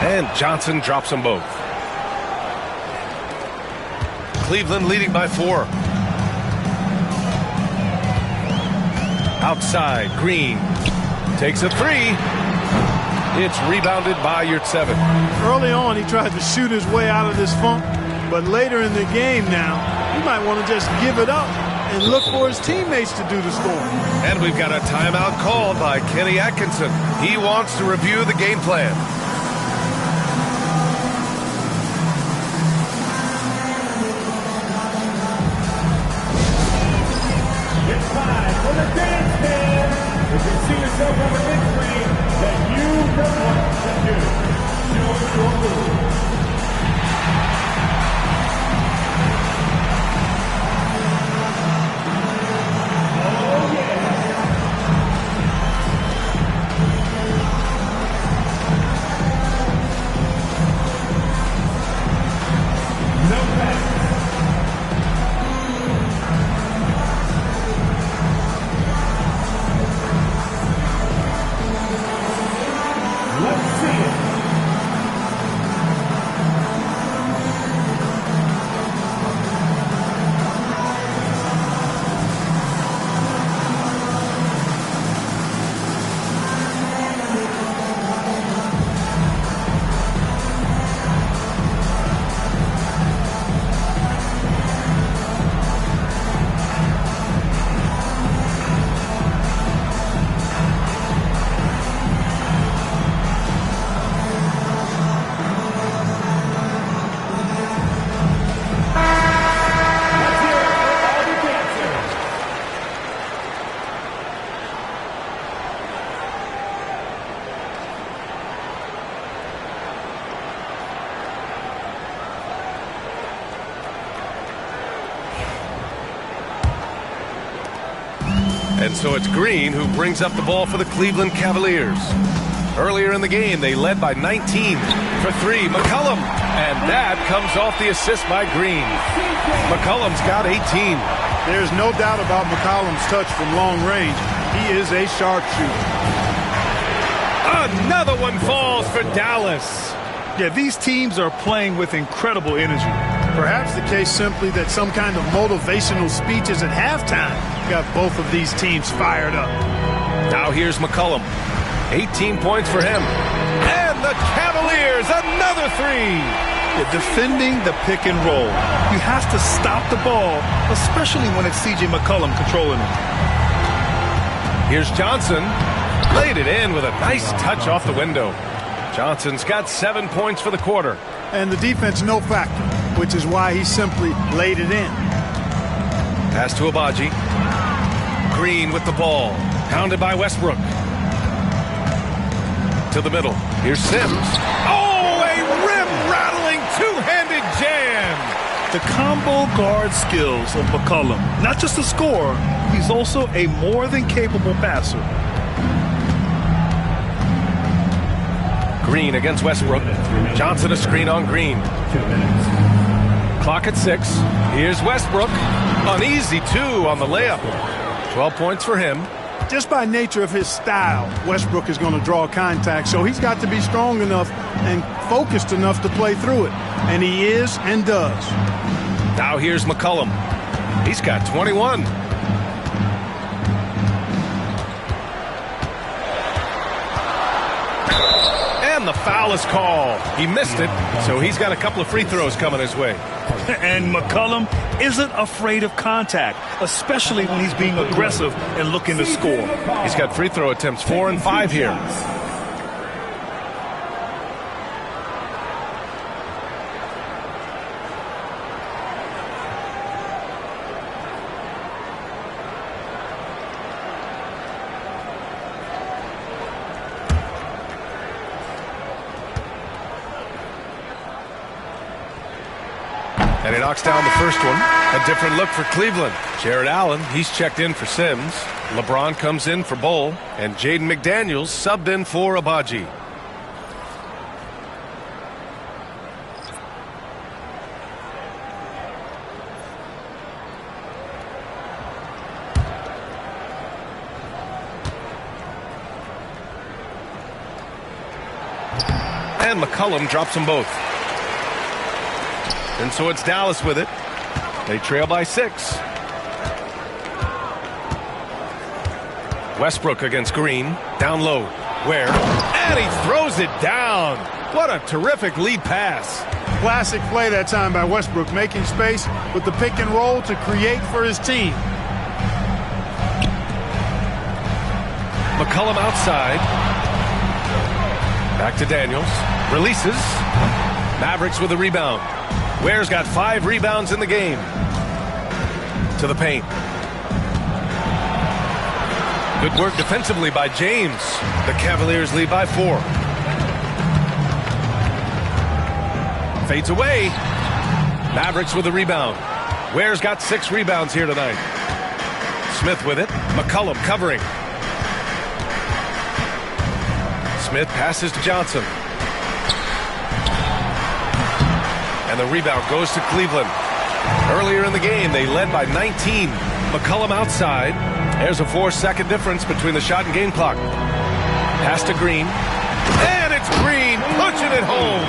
And Johnson drops them both. Cleveland leading by 4. Outside, Green takes a 3. It's rebounded by Yurtseven.
Early on, he tried to shoot his way out of this funk, but later in the game now, he might want to just give it up and look for his teammates to do the scoring.
And we've got a timeout called by Kenny Atkinson. He wants to review the game plan.
It's time for the dance band. If you see yourself on the big screen, then you know what to do. Show your move. Oh, yeah. No pass. Let's see it. Let's hear it for all the dancers.
And so it's Green who brings up the ball for the Cleveland Cavaliers. Earlier in the game, they led by 19 for 3. McCollum, and that comes off the assist by Green. McCollum's got 18.
There's no doubt about McCollum's touch from long range. He is a sharpshooter.
Another one falls for Dallas.
Yeah, these teams are playing with incredible energy.
Perhaps the case simply that some kind of motivational speeches at halftime got both of these teams fired up.
Now here's McCollum. 18 points for him. And the Cavaliers, another 3.
Yeah, defending the pick and roll. You have to stop the ball, especially when it's C.J. McCollum controlling it.
Here's Johnson. Laid it in with a nice touch off the window. Johnson's got 7 points for the quarter.
And the defense no factor, which is why he simply laid it in.
Pass to Abaji. Green with the ball. Pounded by Westbrook. To the middle. Here's Sims. Oh, a rim-rattling two-handed jam.
The combo guard skills of McCollum. Not just a scorer, he's also a more than capable passer.
Green against Westbrook. Johnson a screen on Green.
2 minutes.
Clock at 6. Here's Westbrook. An easy 2 on the layup. 12 points for him.
Just by nature of his style, Westbrook is going to draw contact, so he's got to be strong enough and focused enough to play through it. And he is and does.
Now here's McCollum. He's got 21. And the foul is called. He missed it, so he's got a couple of free throws coming his way.
And McCollum isn't afraid of contact, especially when he's being aggressive and looking to score.
He's got free throw attempts 4 and 5 here. And he knocks down the first one. A different look for Cleveland. Jared Allen, he's checked in for Sims. LeBron comes in for Bull. And Jaden McDaniels subbed in for Abaji. And McCollum drops them both. And so it's Dallas with it. They trail by 6. Westbrook against Green. Down low. Ware. And he throws it down. What a terrific lead pass.
Classic play that time by Westbrook, making space with the pick and roll to create for his team.
McCollum outside. Back to Daniels. Releases. Mavericks with a rebound. Ware's got 5 rebounds in the game. To the paint. Good work defensively by James. The Cavaliers lead by 4. Fades away. Mavericks with a rebound. Ware's got 6 rebounds here tonight. Smith with it. McCollum covering. Smith passes to Johnson. And the rebound goes to Cleveland. Earlier in the game, they led by 19. McCollum outside. There's a 4-second difference between the shot and game clock. Pass to Green. And it's Green punching it home.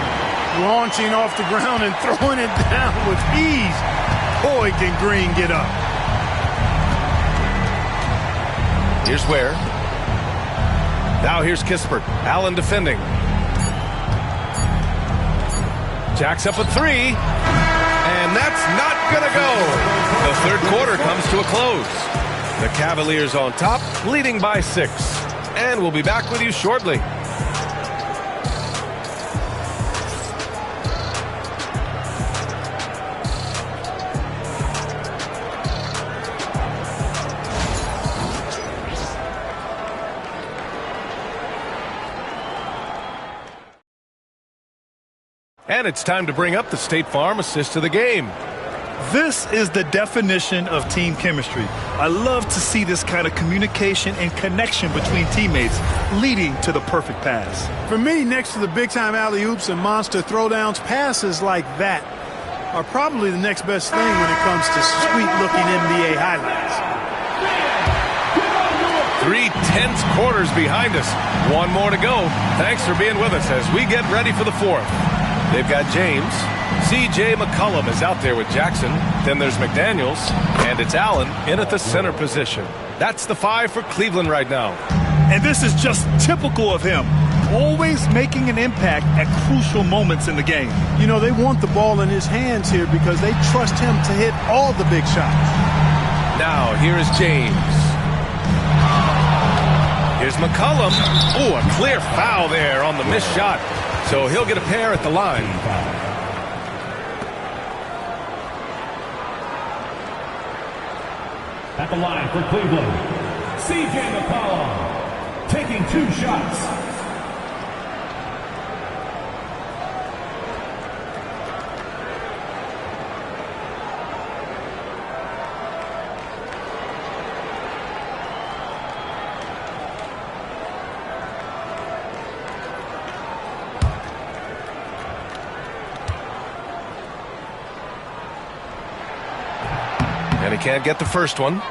Launching off the ground and throwing it down with ease. Boy, can Green get up.
Here's Ware. Now here's Kispert. Allen defending. Jacks up a 3. And that's not going to go. The third quarter comes to a close. The Cavaliers on top, leading by 6. And we'll be back with you shortly. And it's time to bring up the State Farm assist of the game.
This is the definition of team chemistry. I love to see this kind of communication and connection between teammates leading to the perfect pass.
For me, next to the big-time alley-oops and monster throwdowns, passes like that are probably the next best thing when it comes to sweet-looking NBA highlights.
3 tense quarters behind us. 1 more to go. Thanks for being with us as we get ready for the 4th. They've got James. C.J. McCollum is out there with Jackson. Then there's McDaniels. And it's Allen in at the center position. That's the 5 for Cleveland right now.
And this is just typical of him. Always making an impact at crucial moments in the game.
You know, they want the ball in his hands here because they trust him to hit all the big shots.
Now, here is James. Here's McCollum. Oh, a clear foul there on the missed shot. So he'll get a pair at the line.
At the line for Cleveland, C.J. McCollum taking 2 shots.
And he can't get the first one.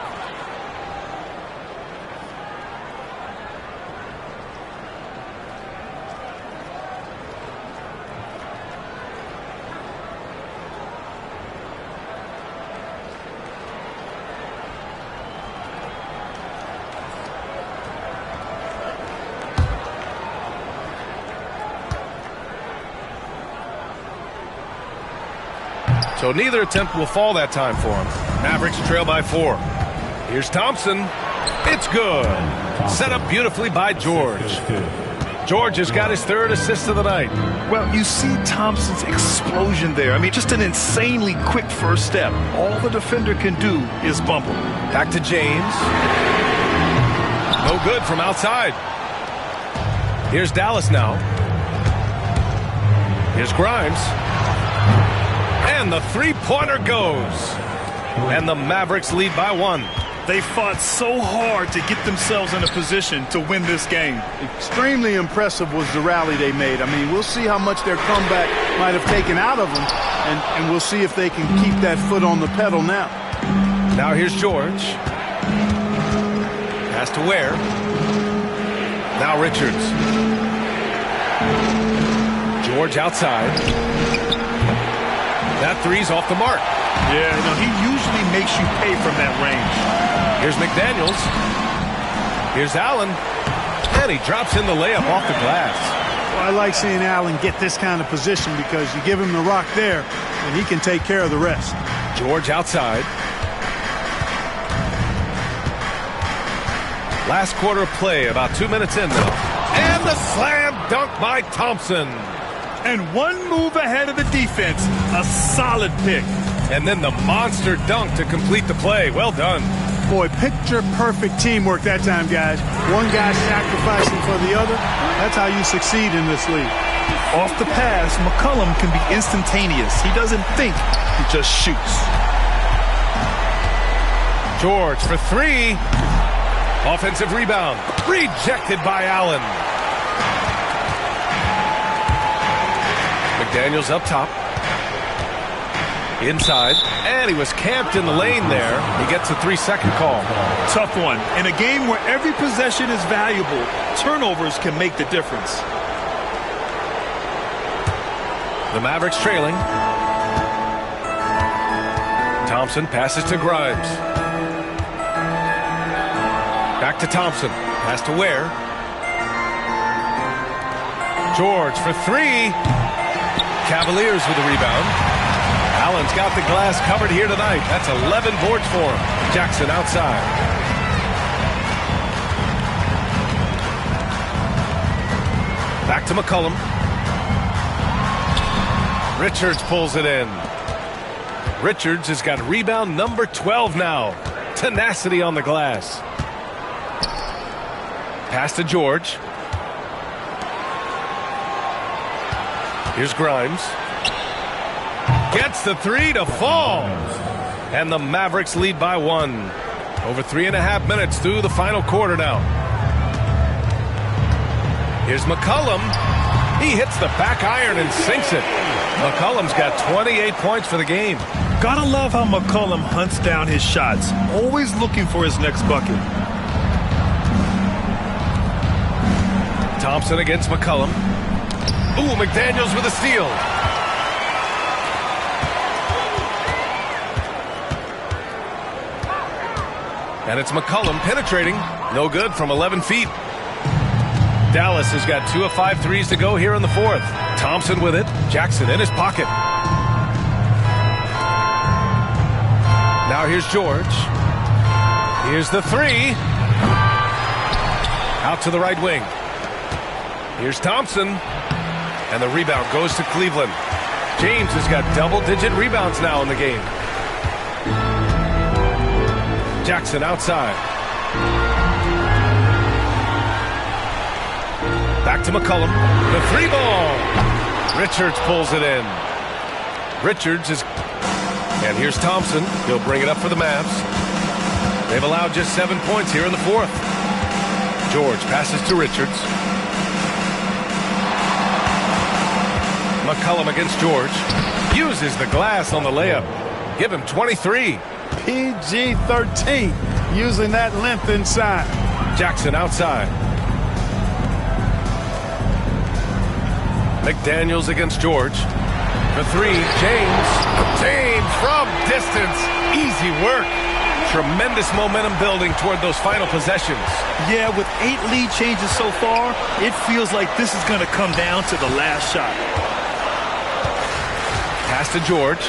So neither attempt will fall that time for him. Mavericks trail by 4. Here's Thompson. It's good. Set up beautifully by George. George has got his 3rd assist of the night.
Well, you see Thompson's explosion there. I mean, just an insanely quick first step. All the defender can do is bump him.
Back to James. No good from outside. Here's Dallas now. Here's Grimes. And the 3-pointer goes. And the Mavericks lead by 1.
They fought so hard to get themselves in a position to win this game.
Extremely impressive was the rally they made. I mean, we'll see how much their comeback might have taken out of them, and we'll see if they can keep that foot on the pedal now.
Now here's George. Pass to Ware. Now Richards. George outside. That three's off the mark.
Yeah, he usually makes you pay from that range.
Here's McDaniels. Here's Allen. And he drops in the layup off the glass.
Well, I like seeing Allen get this kind of position because you give him the rock there, and he can take care of the rest.
George outside. Last quarter of play, about 2 minutes in now. And the slam dunk by Thompson.
And one move ahead of the defense. A solid pick.
And then the monster dunk to complete the play. Well done.
Boy, picture-perfect teamwork that time, guys. One guy sacrificing for the other. That's how you succeed in this league.
Off the pass, McCollum can be instantaneous. He doesn't think, he just shoots.
George for three. Offensive rebound. Rejected by Allen. McDaniels up top. Inside. And he was camped in the lane there. He gets a 3-second call.
Tough one. In a game where every possession is valuable, turnovers can make the difference.
The Mavericks trailing. Thompson passes to Grimes. Back to Thompson. Pass to Ware. George for three. Cavaliers with the rebound. Allen's got the glass covered here tonight. That's 11 boards for him. Jackson outside. Back to McCollum. Richards pulls it in. Richards has got rebound number 12 now. Tenacity on the glass. Pass to George. Here's Grimes. Gets the three to fall. And the Mavericks lead by one. Over 3.5 minutes through the final quarter now. Here's McCollum. He hits the back iron and sinks it. McCollum's got 28 points for the game.
Gotta love how McCollum hunts down his shots. Always looking for his next bucket.
Thompson against McCollum. Ooh, McDaniels with a steal. And it's McCollum penetrating. No good from 11 feet. Dallas has got 2 of 5 threes to go here in the fourth. Thompson with it. Jackson in his pocket. Now here's George. Here's the three. Out to the right wing. Here's Thompson. And the rebound goes to Cleveland. James has got double-digit rebounds now in the game. Jackson outside. Back to McCollum. The three ball. Richards pulls it in. Richards is... And here's Thompson. He'll bring it up for the Mavs. They've allowed just 7 points here in the fourth. George passes to Richards. McCollum against George. Uses the glass on the layup. Give him 23.
PG-13, using that length inside.
Jackson outside. McDaniels against George. For three, James. James from distance. Easy work. Tremendous momentum building toward those final possessions.
Yeah, with 8 lead changes so far, it feels like this is going to come down to the last shot.
Pass to George.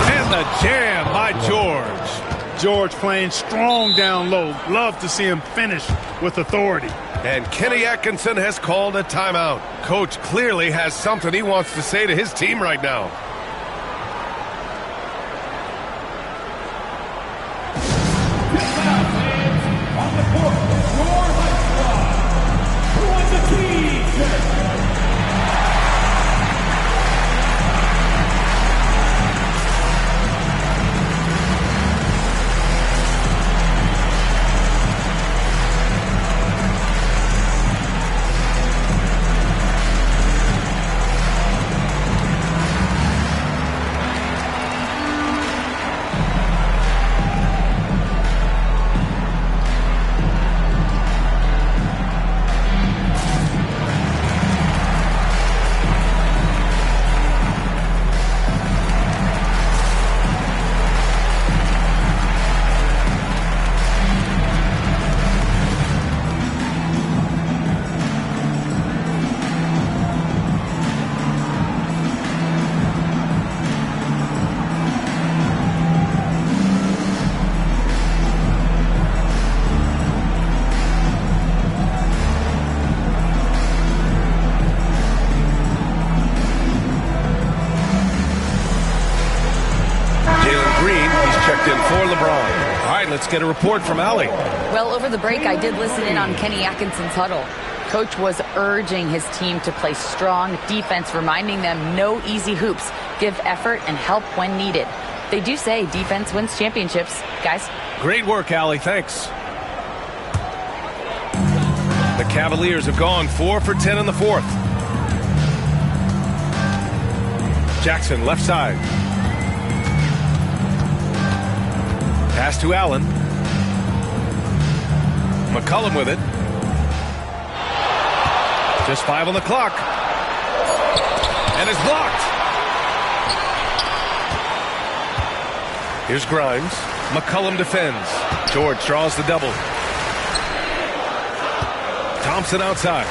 And the jam by George.
George playing strong down low. Love to see him finish with authority.
And Kenny Atkinson has called a timeout. Coach clearly has something he wants to say to his team right now.
On the court, your Life Squad. Who wants the team?
right, let's get a report from Allie.
Well, over the break, I did listen in on Kenny Atkinson's huddle. Coach was urging his team to play strong defense, reminding them no easy hoops, give effort and help when needed. They do say defense wins championships, guys.
Great work, Allie. Thanks. The Cavaliers have gone 4 for 10 in the fourth. Jackson, left side. Pass to Allen. McCollum with it. Just 5 on the clock. And it's blocked. Here's Grimes. McCollum defends. George draws the double. Thompson outside.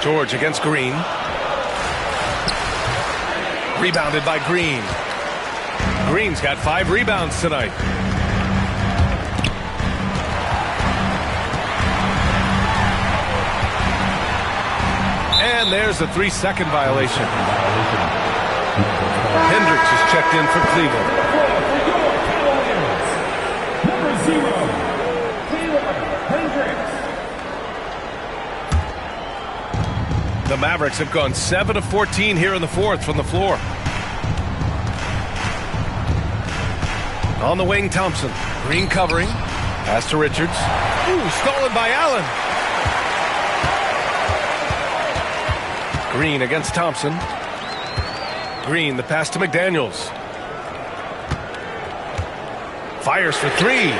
George against Green. Rebounded by Green. Green's got 5 rebounds tonight. And there's a 3-second violation. Hendricks is checked in for Cleveland.
Number 0, Taylor Hendricks.
The Mavericks have gone 7 of 14 here in the fourth from the floor. On the wing, Thompson. Green covering. Pass to Richards. Ooh, stolen by Allen. Green against Thompson. Green, the pass to McDaniels. Fires for 3.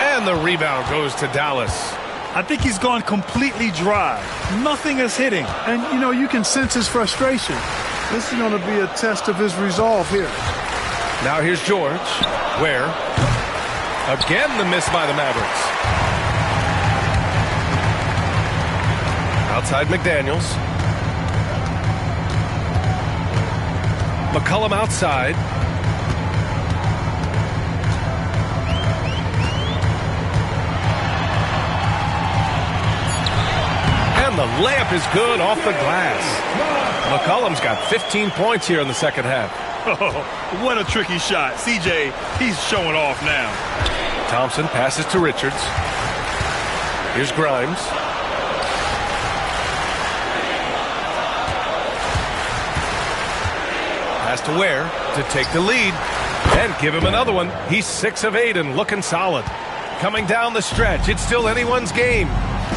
And the rebound goes to Dallas.
I think he's gone completely dry. Nothing is hitting.
And, you know, you can sense his frustration. This is going to be a test of his resolve here.
Now here's George. Where? Again the miss by the Mavericks. Outside McDaniels. McCollum outside. And the layup is good off the glass. McCollum's got 15 points here in the second half.
Oh, what a tricky shot. CJ, he's showing off now.
Thompson passes to Richards. Here's Grimes. Pass to Ware to take the lead and give him another one. He's 6 of 8 and looking solid. Coming down the stretch, it's still anyone's game.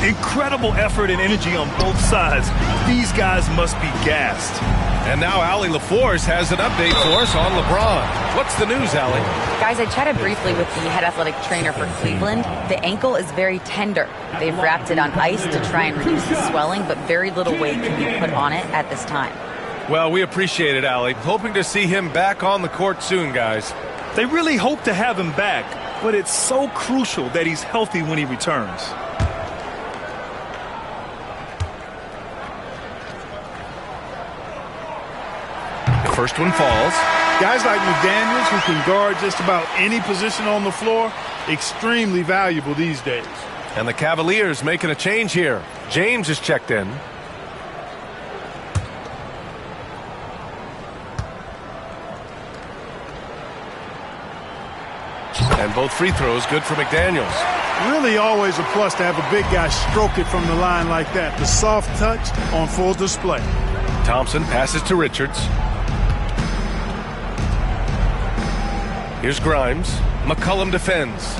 Incredible effort and energy on both sides. These guys must be gassed.
And now Allie LaForce has an update for us on LeBron. What's the news, Allie?
Guys, I chatted briefly with the head athletic trainer for Cleveland. The ankle is very tender. They've wrapped it on ice to try and reduce the swelling, but very little weight can be put on it at this time.
Well, we appreciate it, Allie. Hoping to see him back on the court soon, guys.
They really hope to have him back, but it's so crucial that he's healthy when he returns.
First one falls.
Guys like McDaniels, who can guard just about any position on the floor, extremely valuable these days.
And the Cavaliers making a change here. James is checked in. And both free throws good for McDaniels.
Really always a plus to have a big guy stroke it from the line like that. The soft touch on full display.
Thompson passes to Richards. Here's Grimes. McCollum defends.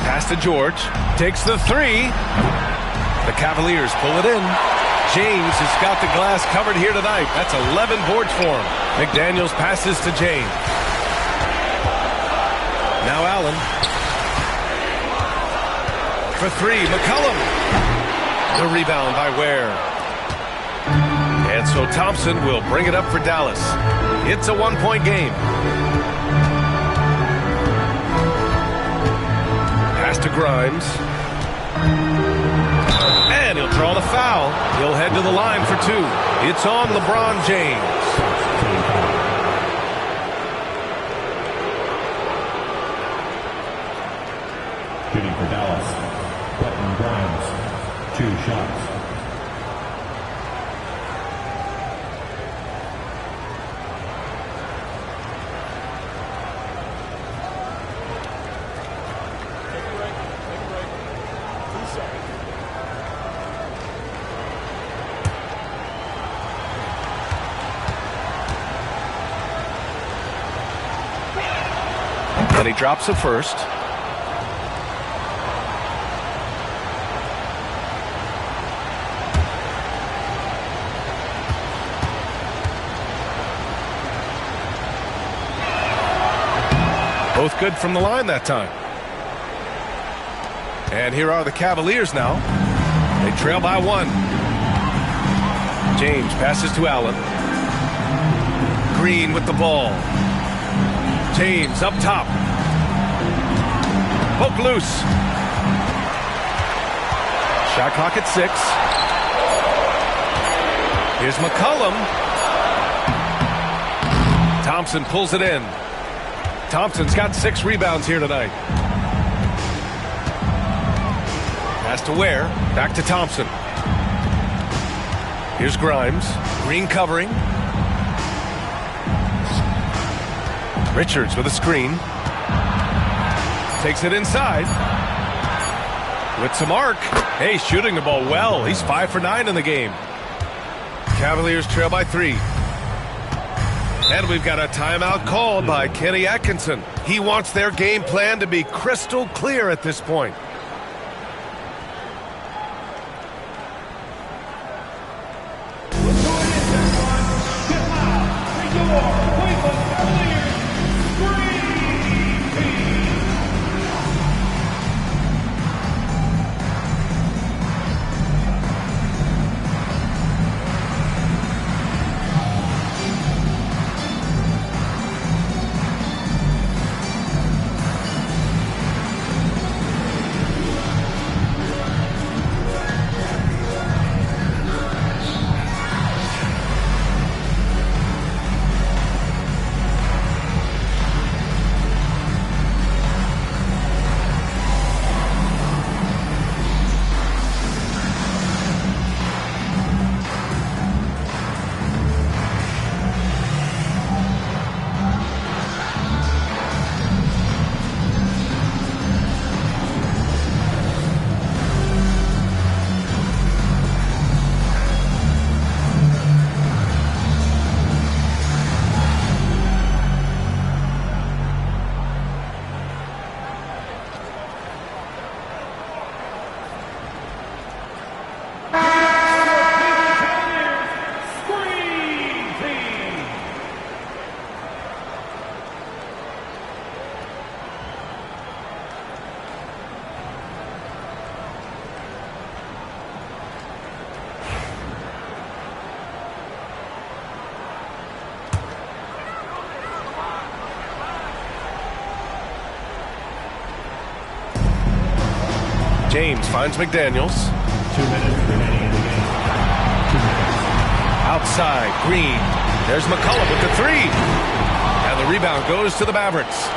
Pass to George. Takes the 3. The Cavaliers pull it in. James has got the glass covered here tonight. That's 11 boards for him. McDaniels passes to James. Now Allen. For 3, McCollum. The rebound by Ware. And so Thompson will bring it up for Dallas. It's a 1-point game. Pass to Grimes. And he'll draw the foul. He'll head to the line for 2. It's on LeBron James.
Shooting for Dallas, Quentin Grimes, 2 shots.
Then he drops it first. Both good from the line that time. And here are the Cavaliers now. They trail by 1. James passes to Allen. Green with the ball. James up top. Poke loose. Shot clock at 6. Here's McCollum. Thompson pulls it in. Thompson's got 6 rebounds here tonight. Pass to Ware. Back to Thompson. Here's Grimes. Green covering. Richards with a screen. Takes it inside. With some arc. Hey, shooting the ball well. He's 5 for 9 in the game. Cavaliers trail by 3. And we've got a timeout called by Kenny Atkinson. He wants their game plan to be crystal clear at this point. James finds McDaniels.
2 minutes remaining in the game. 2 minutes.
Outside, Green. There's McCollum with the 3. And the rebound goes to the Mavericks.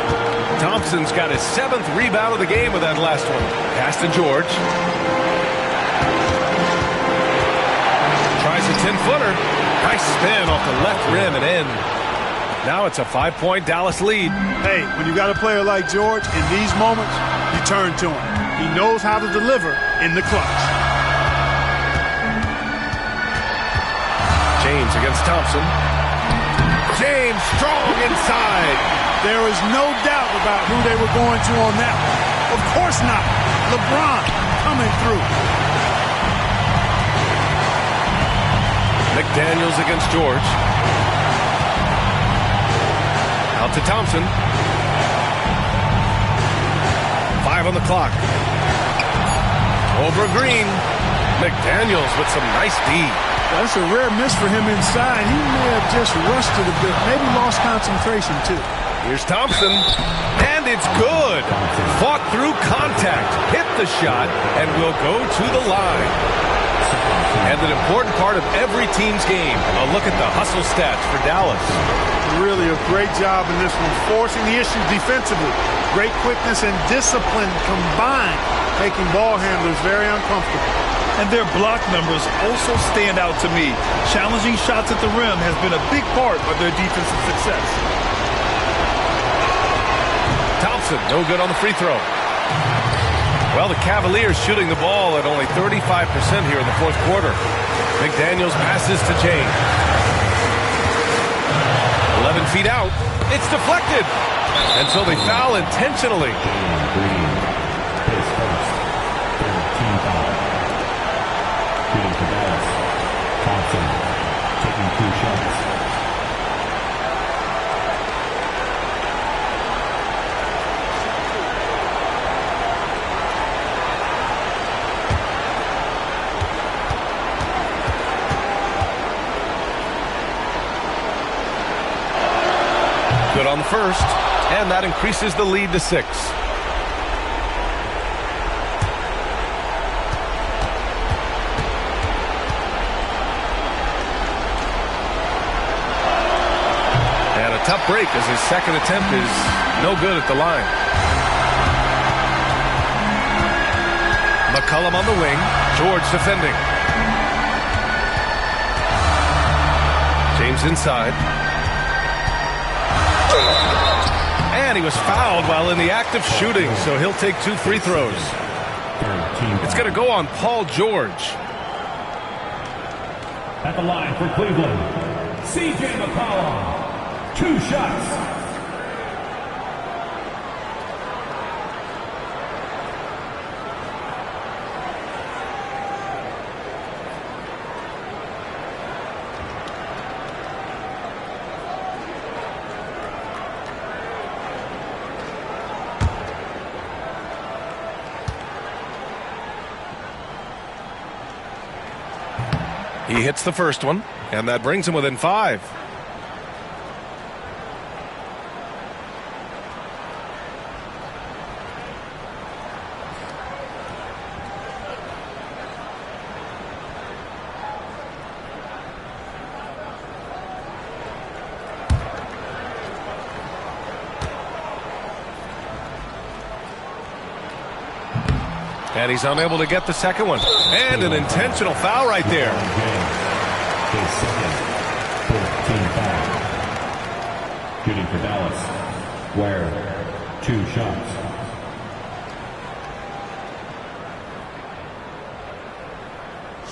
Thompson's got his 7th rebound of the game with that last one. Pass to George. Tries a 10-footer. Nice spin off the left rim and in. Now it's a 5-point Dallas lead.
Hey, when you got a player like George, in these moments, you turn to him. He knows how to deliver in the clutch.
James against Thompson. James strong inside.
There is no doubt about who they were going to on that one. Of course not. LeBron coming through.
McDaniels against George. Out to Thompson. 5 on the clock. Over Green. McDaniels with some nice D.
That's a rare miss for him inside. He may have just rushed it a bit. Maybe lost concentration, too.
Here's Thompson. And it's good. Fought through contact. Hit the shot and will go to the line. And an important part of every team's game. A look at the hustle stats for Dallas.
Really a great job in this one. Forcing the issue defensively. Great quickness and discipline combined. Making ball handlers very uncomfortable.
And their block numbers also stand out to me. Challenging shots at the rim has been a big part of their defensive success.
Thompson, no good on the free throw. Well, the Cavaliers shooting the ball at only 35% here in the fourth quarter. McDaniels passes to James. 11 feet out. It's deflected. And so they foul intentionally.
Jalen Green, his first, third team foul. Shooting for Dallas, Thompson, taking 2 shots.
Good on the first, and that increases the lead to 6. And a tough break as his second attempt is no good at the line. McCollum on the wing, George defending. James inside. And he was fouled while in the act of shooting, so he'll take 2 free throws. It's going to go on Paul George.
At the line for Cleveland,
C.J. McCollum, 2 shots.
He hits the first one, and that brings him within 5. And he's unable to get the second one. And an intentional foul right there.
his second, 14 foul. Shooting for Dallas, Ware, 2 shots.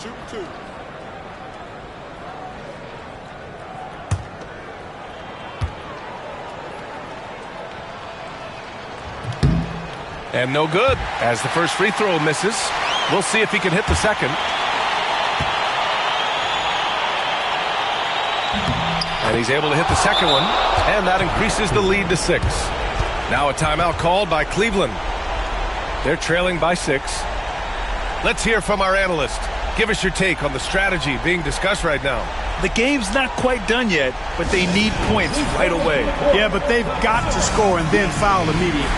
Shoot 2.
And no good, as the first free throw misses. We'll see if he can hit the second. And he's able to hit the second one, and that increases the lead to 6. Now a timeout called by Cleveland. They're trailing by 6. Let's hear from our analyst. Give us your take on the strategy being discussed right now.
The game's not quite done yet, but they need points right away.
Yeah, but they've got to score and then foul immediately.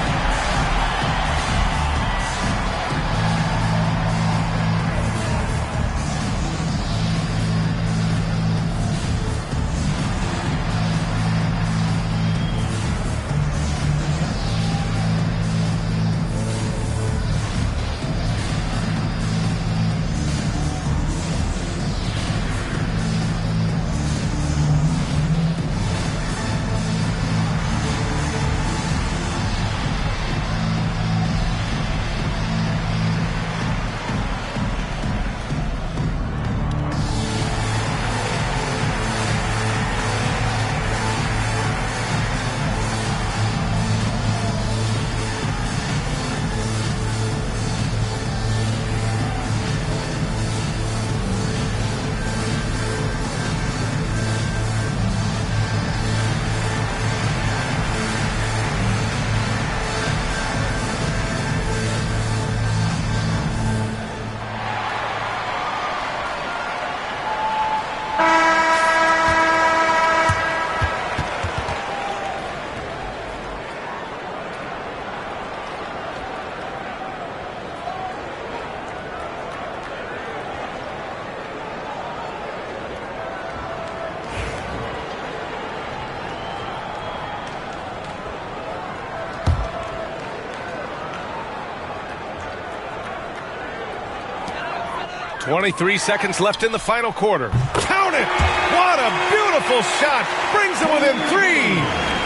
.23 seconds left in the final quarter. Count it! What a beautiful shot! Brings him within 3.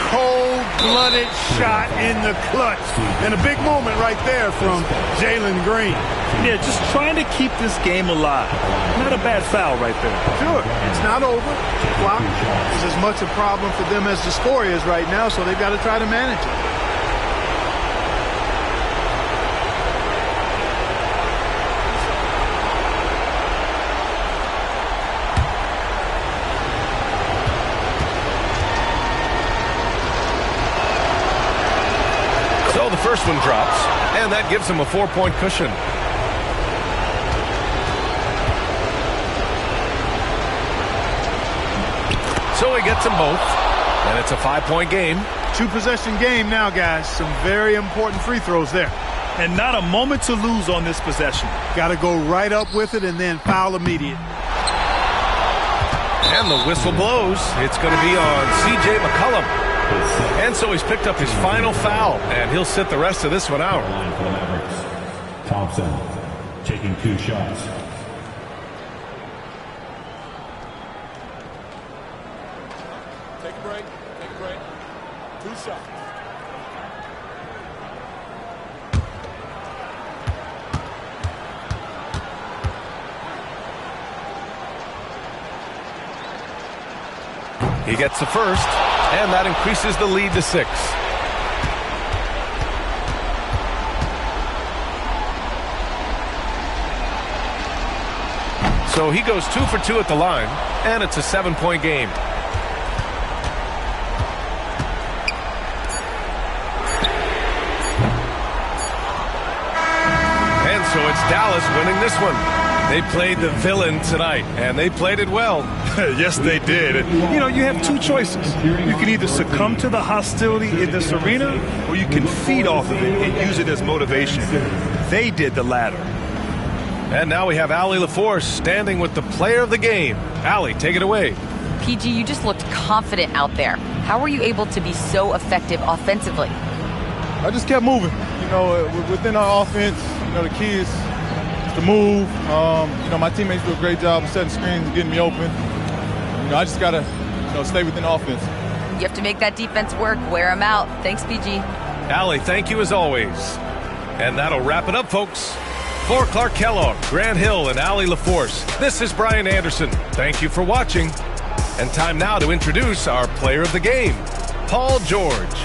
Cold
cold-blooded shot in the clutch. And a big moment right there from Jalen Green.
Yeah, just trying to keep this game alive. Not a bad foul right there.
Sure, it's not over. Clock is as much a problem for them as the score is right now, so they've got to try to manage it.
So the first one drops, and that gives him a 4-point cushion. So he gets them both, and it's a 5-point game.
2-possession game now, guys. Some very important free throws there.
And not a moment to lose on this possession.
Got to go right up with it and then foul immediate.
And the whistle blows. It's going to be on C.J. McCollum. And so he's picked up his final foul, and he'll sit the rest of this one out.
Line for the Mavericks. Thompson taking 2 shots.
Take a break. Take a break. 2 shots.
He gets the first, and that increases the lead to 6. So he goes 2 for 2 at the line, and it's a 7-point game. And so it's Dallas winning this one. They played the villain tonight, and they played it well.
Yes, they did. You know, you have 2 choices. You can either succumb to the hostility in this arena, or you can feed off of it and use it as motivation. They did the latter.
And now we have Allie LaForce standing with the player of the game. Allie, take it away.
PG, you just looked confident out there. How were you able to be so effective offensively?
I just kept moving. You know, within our offense, you know, the key is to move. You know, my teammates do a great job of setting screens and getting me open. You know, I just got to, you know, stay within the offense.
You have to make that defense work. Wear them out. Thanks, PG.
Allie, thank you as always. And that'll wrap it up, folks. For Clark Kellogg, Grant Hill, and Allie LaForce, this is Brian Anderson. Thank you for watching. And time now to introduce our player of the game, Paul George.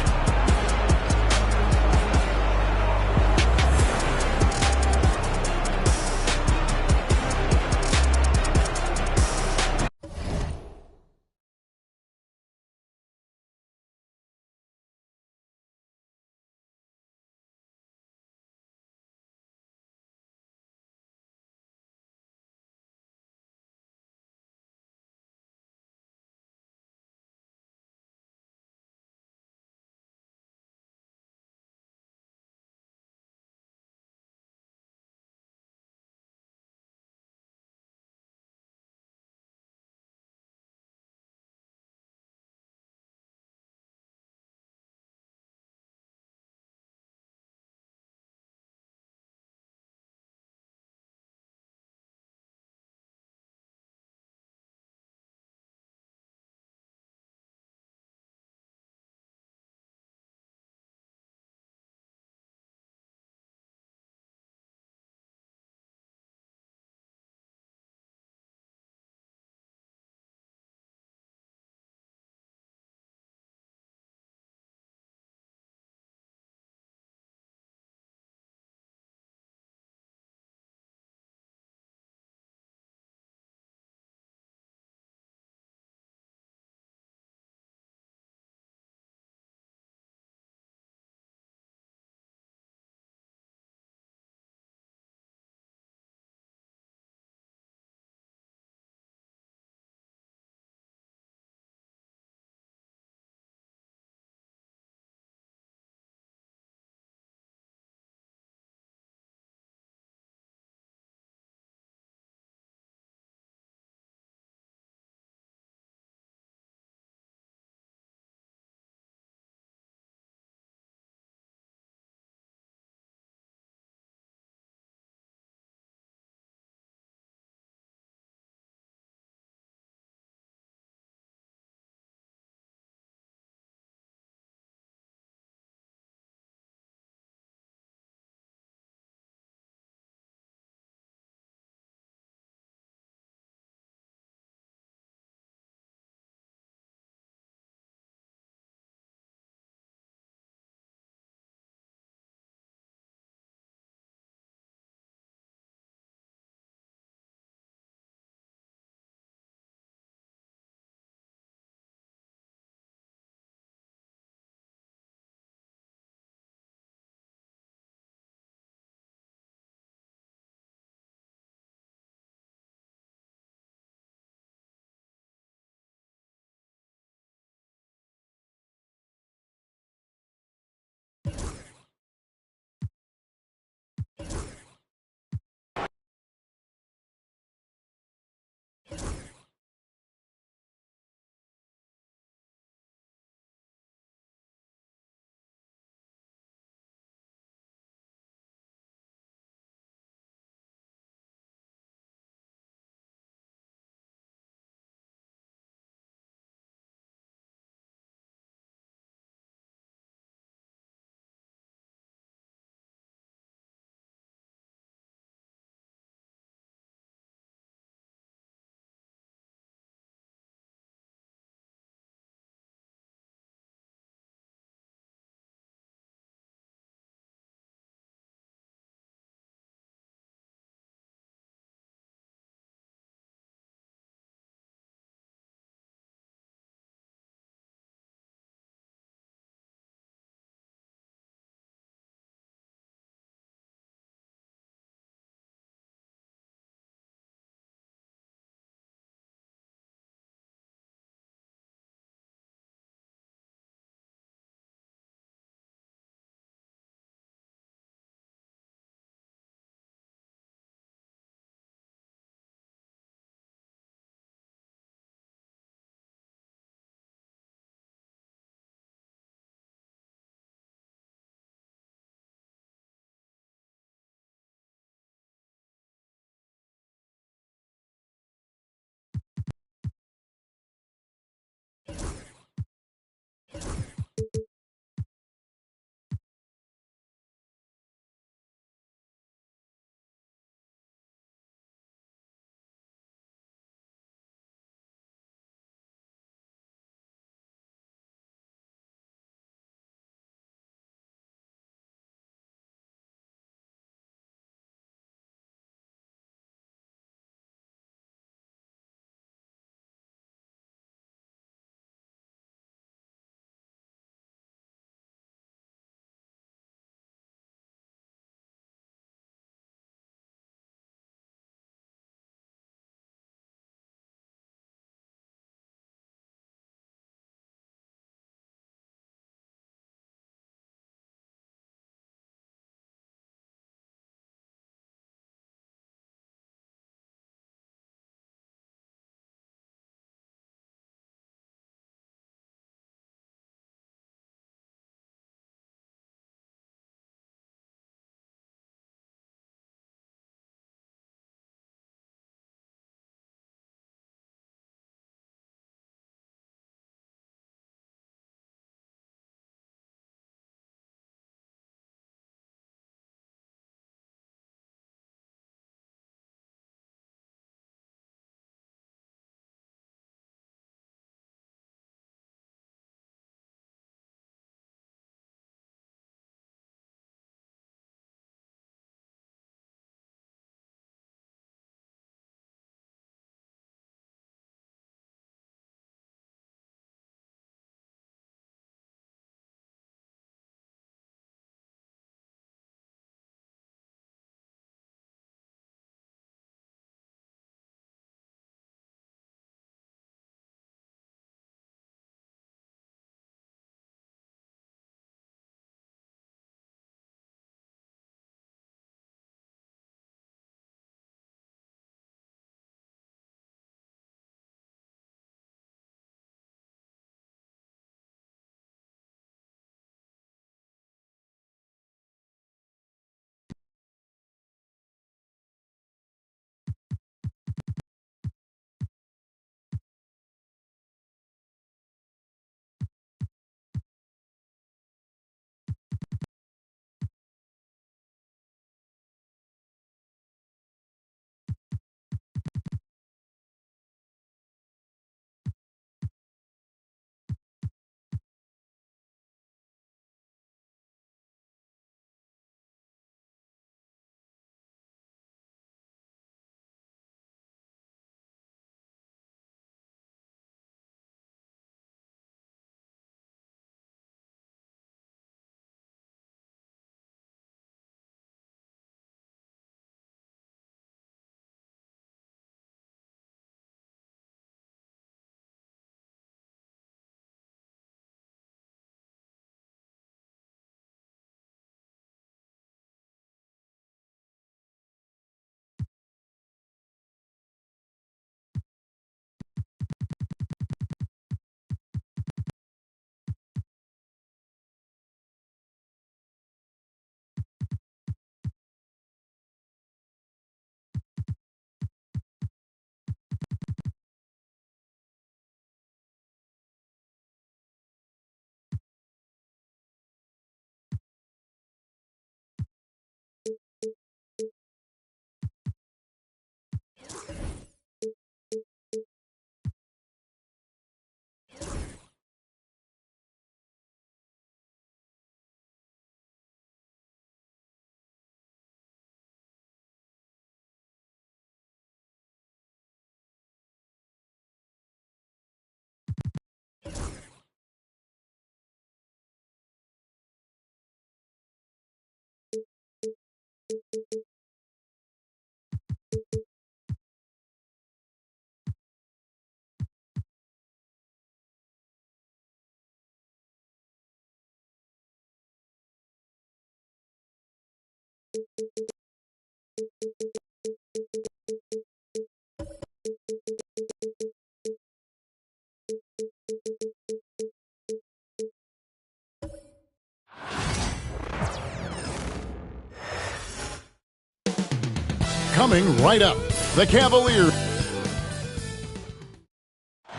Coming right up, the Cavaliers.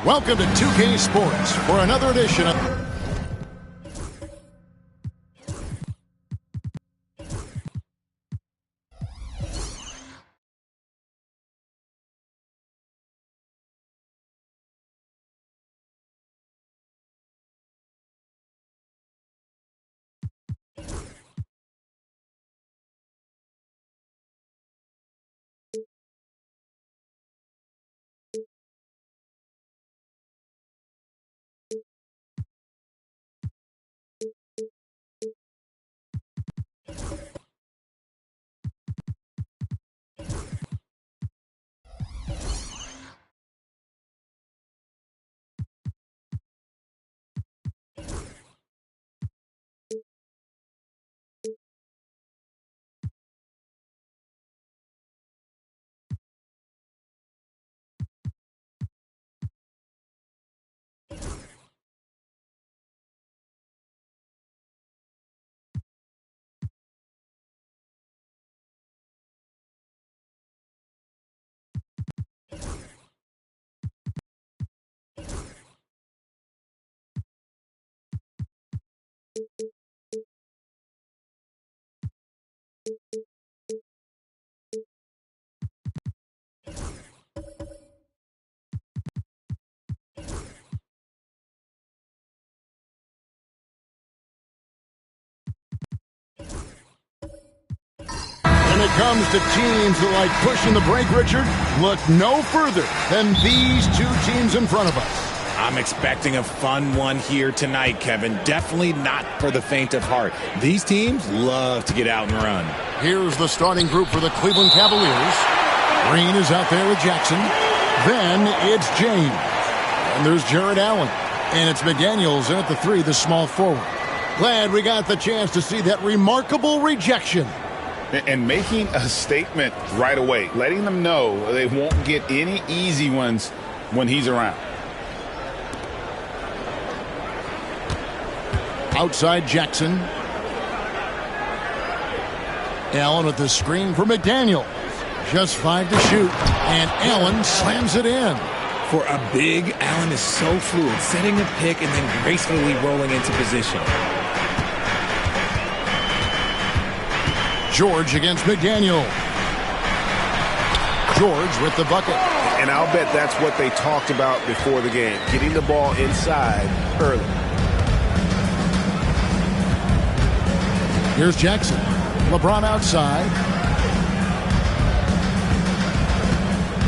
Welcome to 2K Sports for another edition of... When it comes to teams that like pushing the break, Richard, look no further than these two teams in front of us.
I'm expecting a fun one here tonight, Kevin. Definitely not for the faint of heart. These teams love to get out and run.
Here's the starting group for the Cleveland Cavaliers. Green is out there with Jackson. Then it's James. And there's Jared Allen. And it's McDaniels in at the 3, the small forward. Glad we got the chance to see that remarkable rejection.
And making a statement right away, letting them know they won't get any easy ones when he's around.
Outside Jackson. Allen with the screen for McDaniel. Just 5 to shoot. And Allen slams it in.
For a big, Allen is so fluid, setting a pick and then gracefully rolling into position.
George against McDaniel. George with the bucket.
And I'll bet that's what they talked about before the game, getting the ball inside early.
Here's Jackson. LeBron outside.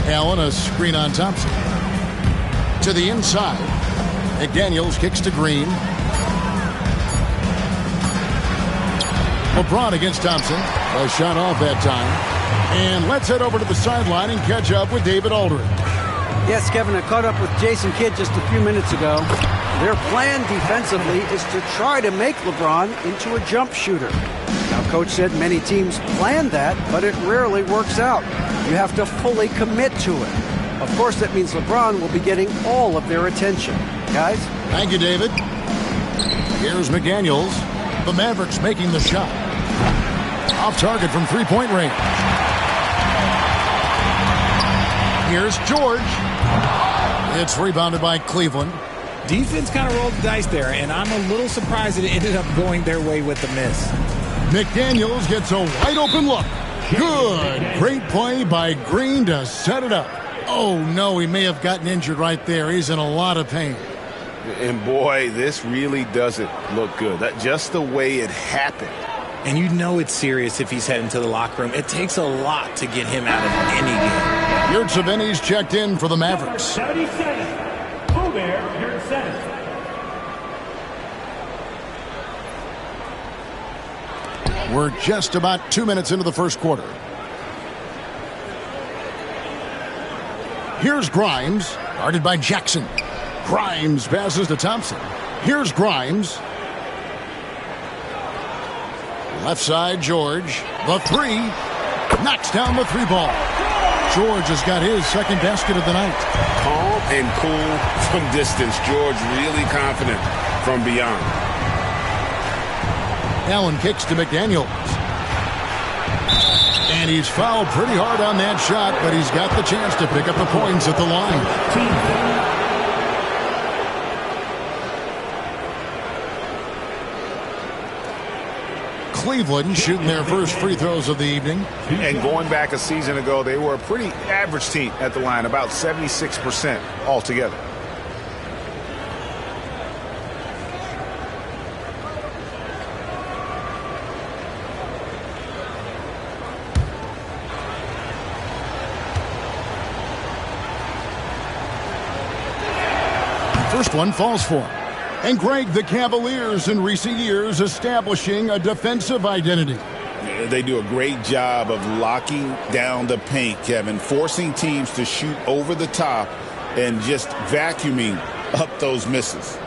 Allen, a screen on Thompson. To the inside. McDaniels kicks to Green. LeBron against Thompson. A shot off that time. And let's head over to the sideline and catch up with David Aldridge.
Yes, Kevin, I caught up with Jason Kidd just a few minutes ago. Their plan defensively is to try to make LeBron into a jump shooter. Now, Coach said many teams plan that, but it rarely works out. You have to fully commit to it. Of course, that means LeBron will be getting all of their attention. Guys?
Thank you, David. Here's McDaniels. The Mavericks making the shot. Off target from three-point range. Here's George. It's rebounded by Cleveland.
Defense kind of rolled the dice there, and I'm a little surprised that it ended up going their way with the miss.
McDaniels gets a wide-open look. Good. Great play by Green to set it up. Oh, no, he may have gotten injured right there. He's in a lot of pain.
And, boy, this really doesn't look good. That just the way it happened.
And you know it's serious if he's heading to the locker room. It takes a lot to get him out of any game.
Yurtseven's checked in for the Mavericks.
77. Gobert, Yurtseven.
We're just about 2 minutes into the first quarter. Here's Grimes, guarded by Jackson. Grimes passes to Thompson. Here's Grimes. Left side, George. The three. Knocks down the three ball. George has got his second basket of the night.
Calm and cool from distance. George really confident from beyond.
Allen kicks to McDaniels. And he's fouled pretty hard on that shot, but he's got the chance to pick up the points at the line. Cleveland shooting their first free throws of the evening.
And going back a season ago, they were a pretty average team at the line, about 76% altogether.
First one falls for him. And Greg, the Cavaliers in recent years establishing a defensive identity.
They do a great job of locking down the paint, Kevin, forcing teams to shoot over the top and just vacuuming up those misses.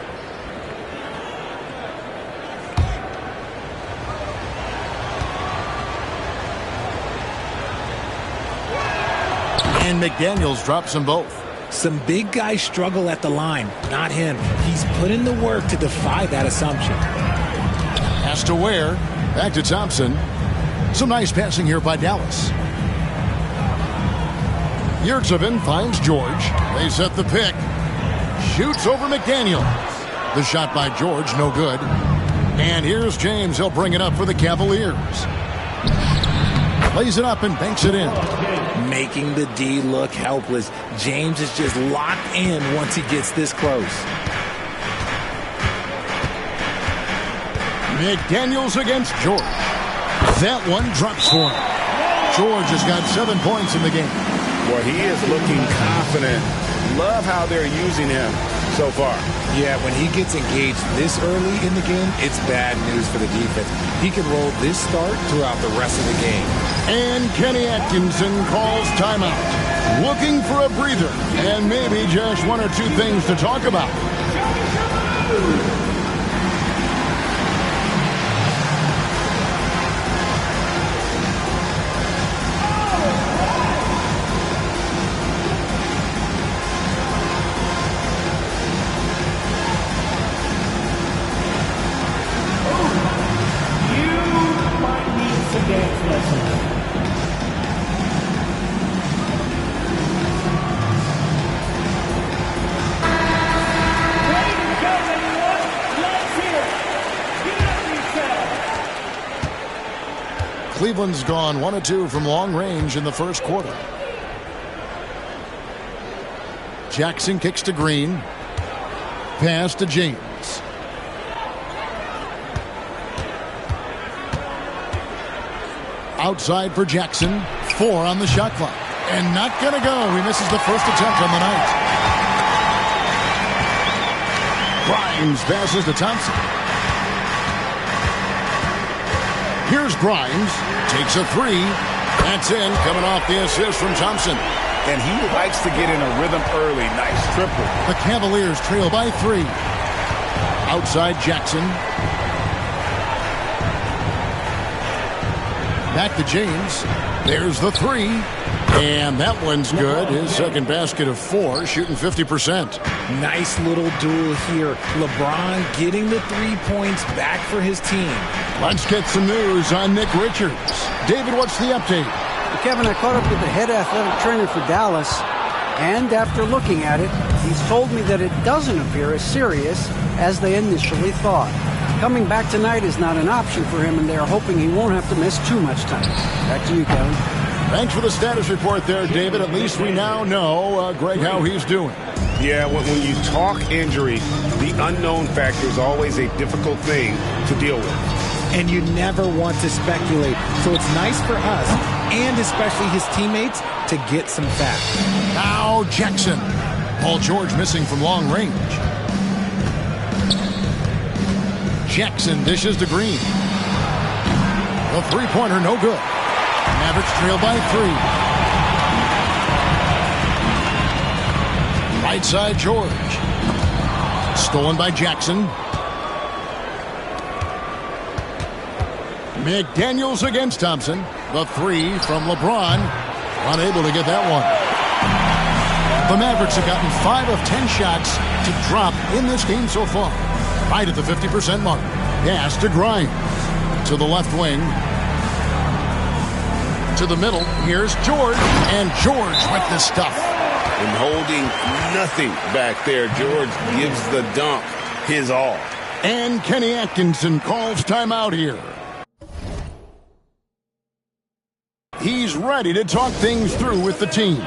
And McDaniels drops them both.
Some big guys struggle at the line, not him. He's put in the work to defy that assumption.
Has to Ware. Back to Thompson. Some nice passing here by Dallas. Yurtseven finds George. They set the pick. Shoots over McDaniels. The shot by George, no good. And here's James. He'll bring it up for the Cavaliers. Plays it up and banks it in.
Making the D look helpless. James is just locked in once he gets this close.
McDaniels against George. That one drops for him. George has got 7 points in the game.
Well, he is looking confident. Love how they're using him so far.
Yeah, when he gets engaged this early in the game, it's bad news for the defense. He can roll this start throughout the rest of the game.
And Kenny Atkinson calls timeout. Looking for a breather and maybe just one or two things to talk about. Cleveland's gone 1 of 2 from long range in the first quarter. Jackson kicks to Green. Pass to James. Outside for Jackson. 4 on the shot clock. And not going to go. He misses the first attempt on the night. Grimes passes to Thompson. Here's Grimes. Takes a 3. That's in. Coming off the assist from Thompson.
And he likes to get in a rhythm early. Nice triple.
The Cavaliers trail by 3. Outside Jackson. Back to James. There's the 3. And that one's good. His second basket of 4, shooting 50%.
Nice little duel here. LeBron getting the 3 points back for his team.
Let's get some news on Nick Richards. David, what's the update?
Well, Kevin, I caught up with the head athletic trainer for Dallas, and after looking at it, he's told me that it doesn't appear as serious as they initially thought. Coming back tonight is not an option for him, and they're hoping he won't have to miss too much time. Back to you, Kevin.
Thanks for the status report there, David. At least we now know, Greg, how he's doing.
Yeah, when you talk injury, the unknown factor is always a difficult thing to deal with.
And you never want to speculate. So it's nice for us, and especially his teammates, to get some facts.
Now Jackson. Paul George missing from long range. Jackson dishes to Green. The three-pointer, no good. Mavericks trail by 3. Right side, George. Stolen by Jackson. McDaniels against Thompson. The 3 from LeBron. Unable to get that one. The Mavericks have gotten 5 of 10 shots to drop in this game so far. Right at the 50% mark. Pass to Grimes. To the left wing. To the middle. Here's George. And George with the stuff.
And holding nothing back there. George gives the dunk his all.
And Kenny Atkinson calls timeout here. He's ready to talk things through with the team.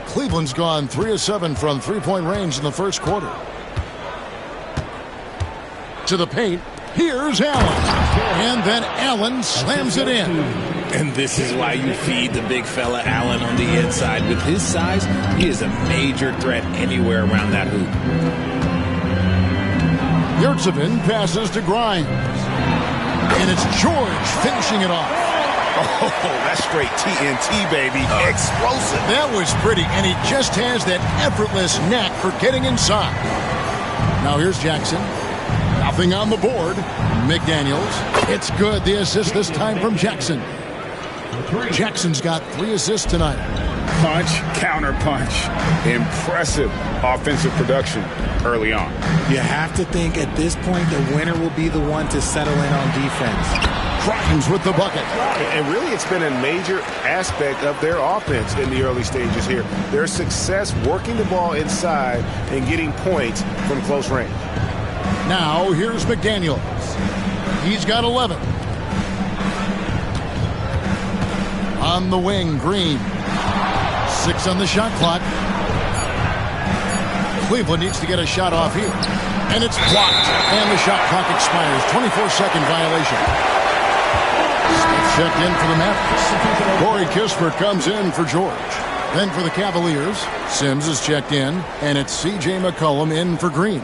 Cleveland's gone 3 of 7 from three-point range in the first quarter. To the paint. Here's Allen. And then Allen slams it in.
And this is why you feed the big fella Allen on the inside. With his size, he is a major threat anywhere around that hoop.
Yurtseven passes to Grimes. And it's George finishing it off.
Oh, that's straight TNT, baby. Explosive.
That was pretty, and he just has that effortless knack for getting inside. Now here's Jackson. Nothing on the board. McDaniels. It's good. The assist this time from Jackson. Jackson's got 3 assists tonight.
Punch, counter punch. Impressive offensive production early on.
You have to think at this point the winner will be the one to settle in on defense.
Grimes with the bucket.
And really it's been a major aspect of their offense in the early stages here. Their success working the ball inside and getting points from close range.
Now here's McDaniels. He's got 11. On the wing, Green. 6 on the shot clock. Cleveland needs to get a shot off here. And it's blocked. And the shot clock expires. 24-second violation. Smith checked in for the Mavericks. Corey Kispert comes in for George. Then for the Cavaliers, Sims is checked in. And it's C.J. McCollum in for Green.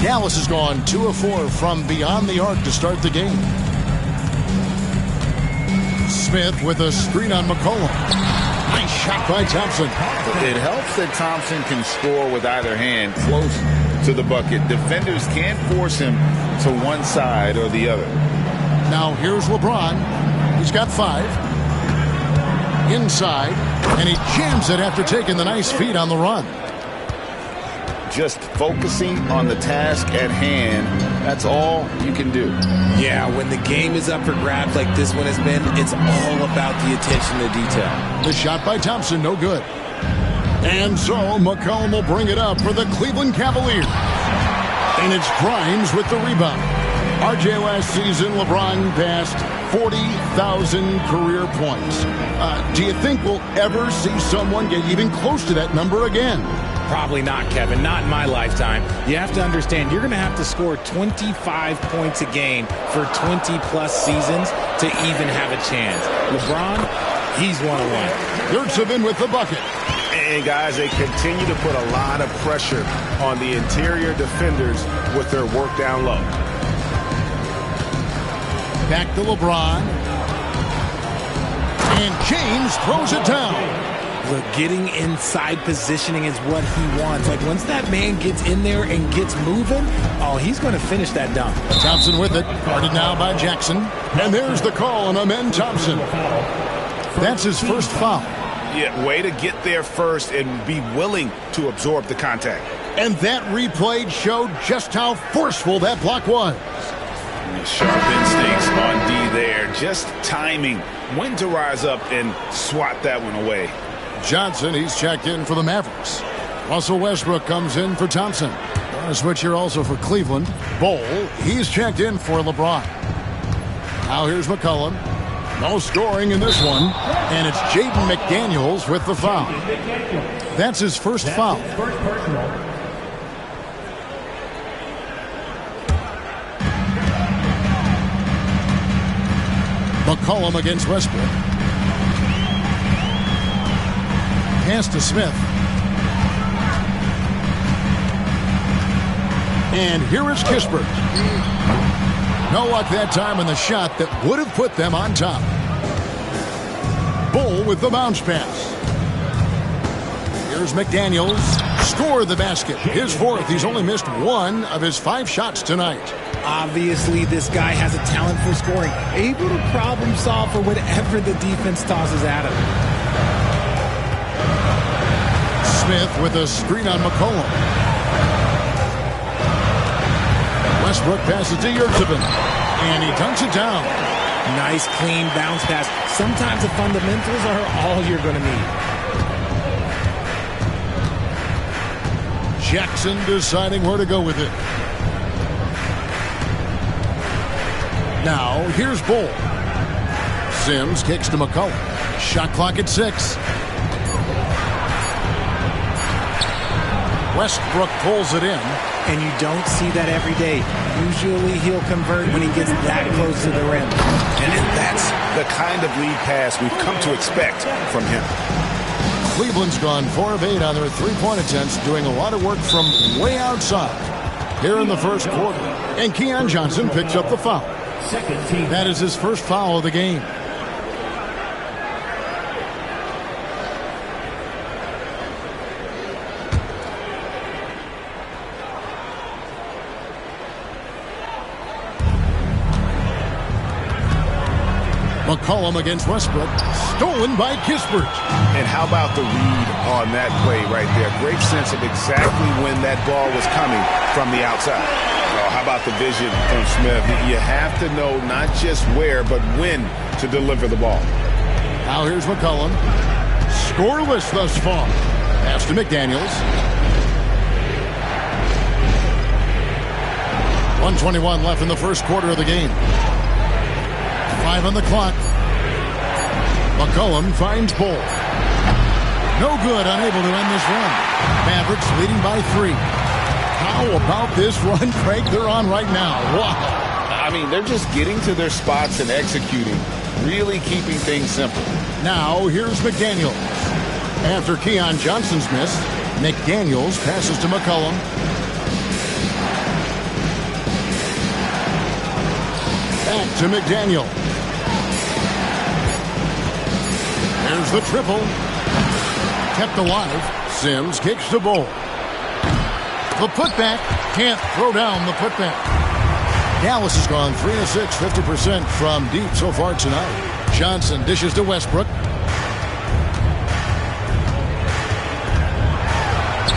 Dallas has gone 2 of 4 from beyond the arc to start the game. Smith with a screen on McCollum. Nice shot by Thompson.
It helps that Thompson can score with either hand close to the bucket. Defenders can't force him to one side or the other.
Now here's LeBron. He's got 5. Inside. And he jams it after taking the nice feed on the run.
Just focusing on the task at hand, that's all you can do.
Yeah, when the game is up for grabs like this one has been, it's all about the attention to detail.
The shot by Thompson, no good. And so McCollum will bring it up for the Cleveland Cavaliers. And it's Grimes with the rebound. RJ last season, LeBron passed 40,000 career points. Do you think we'll ever see someone get even close to that number again?
Probably not, Kevin. Not in my lifetime. You have to understand, you're going to have to score 25 points a game for 20-plus seasons to even have a chance. LeBron, he's one-on-one.
Yurtseven with the bucket.
And, guys, they continue to put a lot of pressure on the interior defenders with their work down low.
Back to LeBron. And James throws it down.
Look, getting inside positioning is what he wants. Like, once that man gets in there and gets moving, oh, he's going to finish that dunk.
Thompson with it. Guarded now by Jackson. And there's the call on Amen Thompson. That's his first foul.
Yeah, way to get there first and be willing to absorb the contact.
And that replay showed just how forceful that block was.
Sharp instincts on D there. Just timing when to rise up and swat that one away.
Johnson, he's checked in for the Mavericks. Russell Westbrook comes in for Thompson. A switch here also for Cleveland. Bol, he's checked in for LeBron. Now here's McCollum. No scoring in this one. And it's Jaden McDaniels with the foul. That's his first foul. McCollum against Westbrook. Pass to Smith. And here is Kispert. No luck that time in the shot that would have put them on top. Bol with the bounce pass. Here's McDaniels. Scored the basket. His fourth. He's only missed one of his 5 shots tonight.
Obviously, this guy has a talent for scoring. Able to problem solve for whatever the defense tosses at him.
Smith with a screen on McCollum. Westbrook passes to Yurtseven. And he dunks it down.
Nice, clean bounce pass. Sometimes the fundamentals are all you're going to need.
Jackson deciding where to go with it. Now, here's Bol. Sims kicks to McCollum. Shot clock at 6. Westbrook pulls it in.
And you don't see that every day. Usually he'll convert when he gets that close to the rim.
And that's the kind of lead pass we've come to expect from him.
Cleveland's gone 4 of 8 on their 3-point attempts, doing a lot of work from way outside here in the first quarter. And Keon Johnson picks up the foul. That is his first foul of the game. McCollum against Westbrook. Stolen by Kispert.
And how about the read on that play right there? Great sense of exactly when that ball was coming from the outside. Oh, how about the vision from Smith? You have to know not just where, but when to deliver the ball.
Now here's McCollum. Scoreless thus far. Pass to McDaniels. 1:21 left in the first quarter of the game. 5 on the clock. McCollum finds Bol. No good, unable to end this run. Mavericks leading by 3. How about this run, Craig, they're on right now? Wow.
I mean, they're just getting to their spots and executing, really keeping things simple.
Now, here's McDaniels. After Keon Johnson's miss, McDaniels passes to McCollum. Back to McDaniel. There's the triple. Kept alive. Sims kicks to Bol. The putback. Can't throw down the putback. Dallas has gone 3 of 6, 50% from deep so far tonight. Johnson dishes to Westbrook.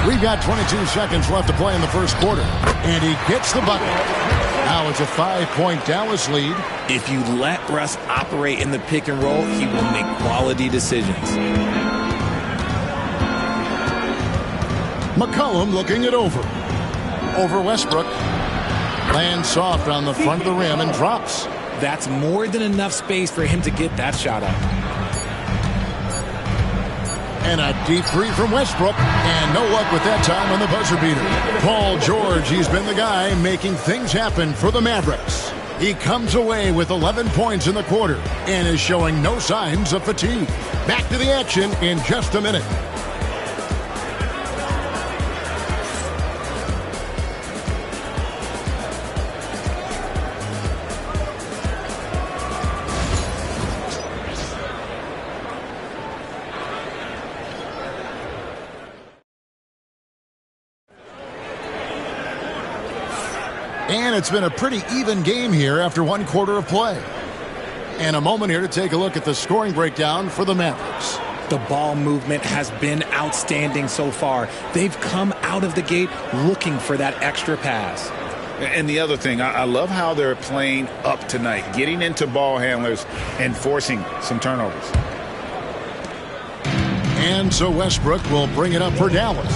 We've got 22 seconds left to play in the first quarter. And he gets the bucket. Now it's a 5-point Dallas lead.
If you let Russ operate in the pick and roll, he will make quality decisions.
McCollum looking it over. Over Westbrook. Lands soft on the front of the rim and drops.
That's more than enough space for him to get that shot up.
And a deep three from Westbrook. And no luck with that time on the buzzer beater. Paul George, he's been the guy making things happen for the Mavericks. He comes away with 11 points in the quarter and is showing no signs of fatigue. Back to the action in just a minute. And it's been a pretty even game here after one quarter of play. And a moment here to take a look at the scoring breakdown for the Mavericks.
The ball movement has been outstanding so far. They've come out of the gate looking for that extra pass.
And the other thing, I love how they're playing up tonight, getting into ball handlers and forcing some turnovers.
And so Westbrook will bring it up for Dallas.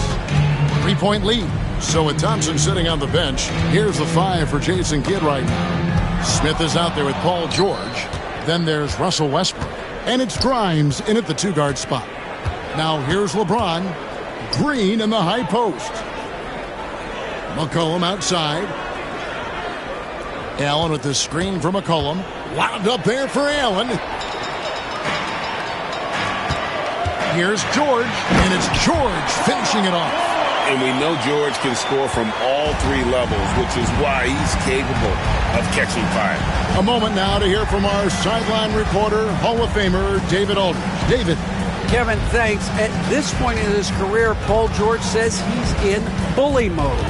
3-point lead. So with Thompson sitting on the bench, here's the 5 for Jason Kidd right now. Smith is out there with Paul George. Then there's Russell Westbrook. And it's Grimes in at the 2-guard spot. Now here's LeBron. Green in the high post. McCollum outside. Allen with the screen for McCollum. Wound up there for Allen. Here's George. And it's George finishing it off.
And we know George can score from all 3 levels, which is why he's capable of catching fire.
A moment now to hear from our sideline reporter, Hall of Famer David Aldridge. David.
Kevin, thanks. At this point in his career, Paul George says he's in bully mode.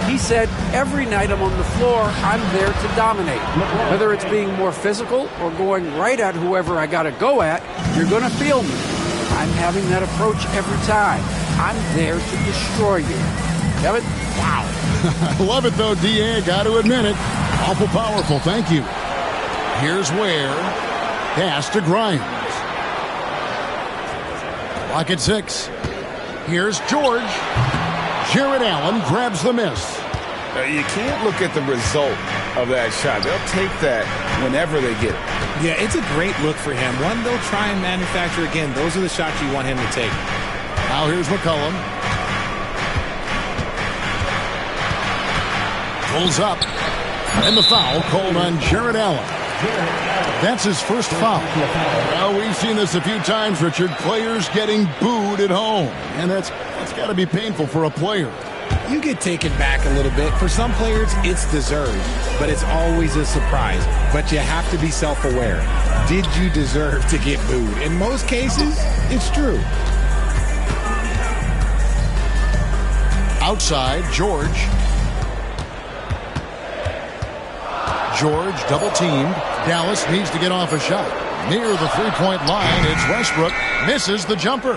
He said, every night I'm on the floor, I'm there to dominate. Whether it's being more physical or going right at whoever I got to go at, you're going to feel me. I'm having that approach every time. I'm there to destroy you. Kevin?
Wow. I love it, though, D.A. Got to admit it. Awful powerful. Thank you. Here's Ware. Pass to Grimes. Clock at 6. Here's George. Jared Allen grabs the miss.
You can't look at the result of that shot. They'll take that whenever they get it.
Yeah, it's a great look for him. One they'll try and manufacture again. Those are the shots you want him to take.
Now here's McCollum. Pulls up. And the foul called on Jared Allen. That's his first foul. Well, we've seen this a few times, Richard. Players getting booed at home. And that's got to be painful for a player.
You get taken back a little bit. For some players, it's deserved, but it's always a surprise. But you have to be self-aware. Did you deserve to get booed? In most cases, it's true.
Outside, George. George double-teamed. Dallas needs to get off a shot. Near the three-point line, it's Westbrook. Misses the jumper.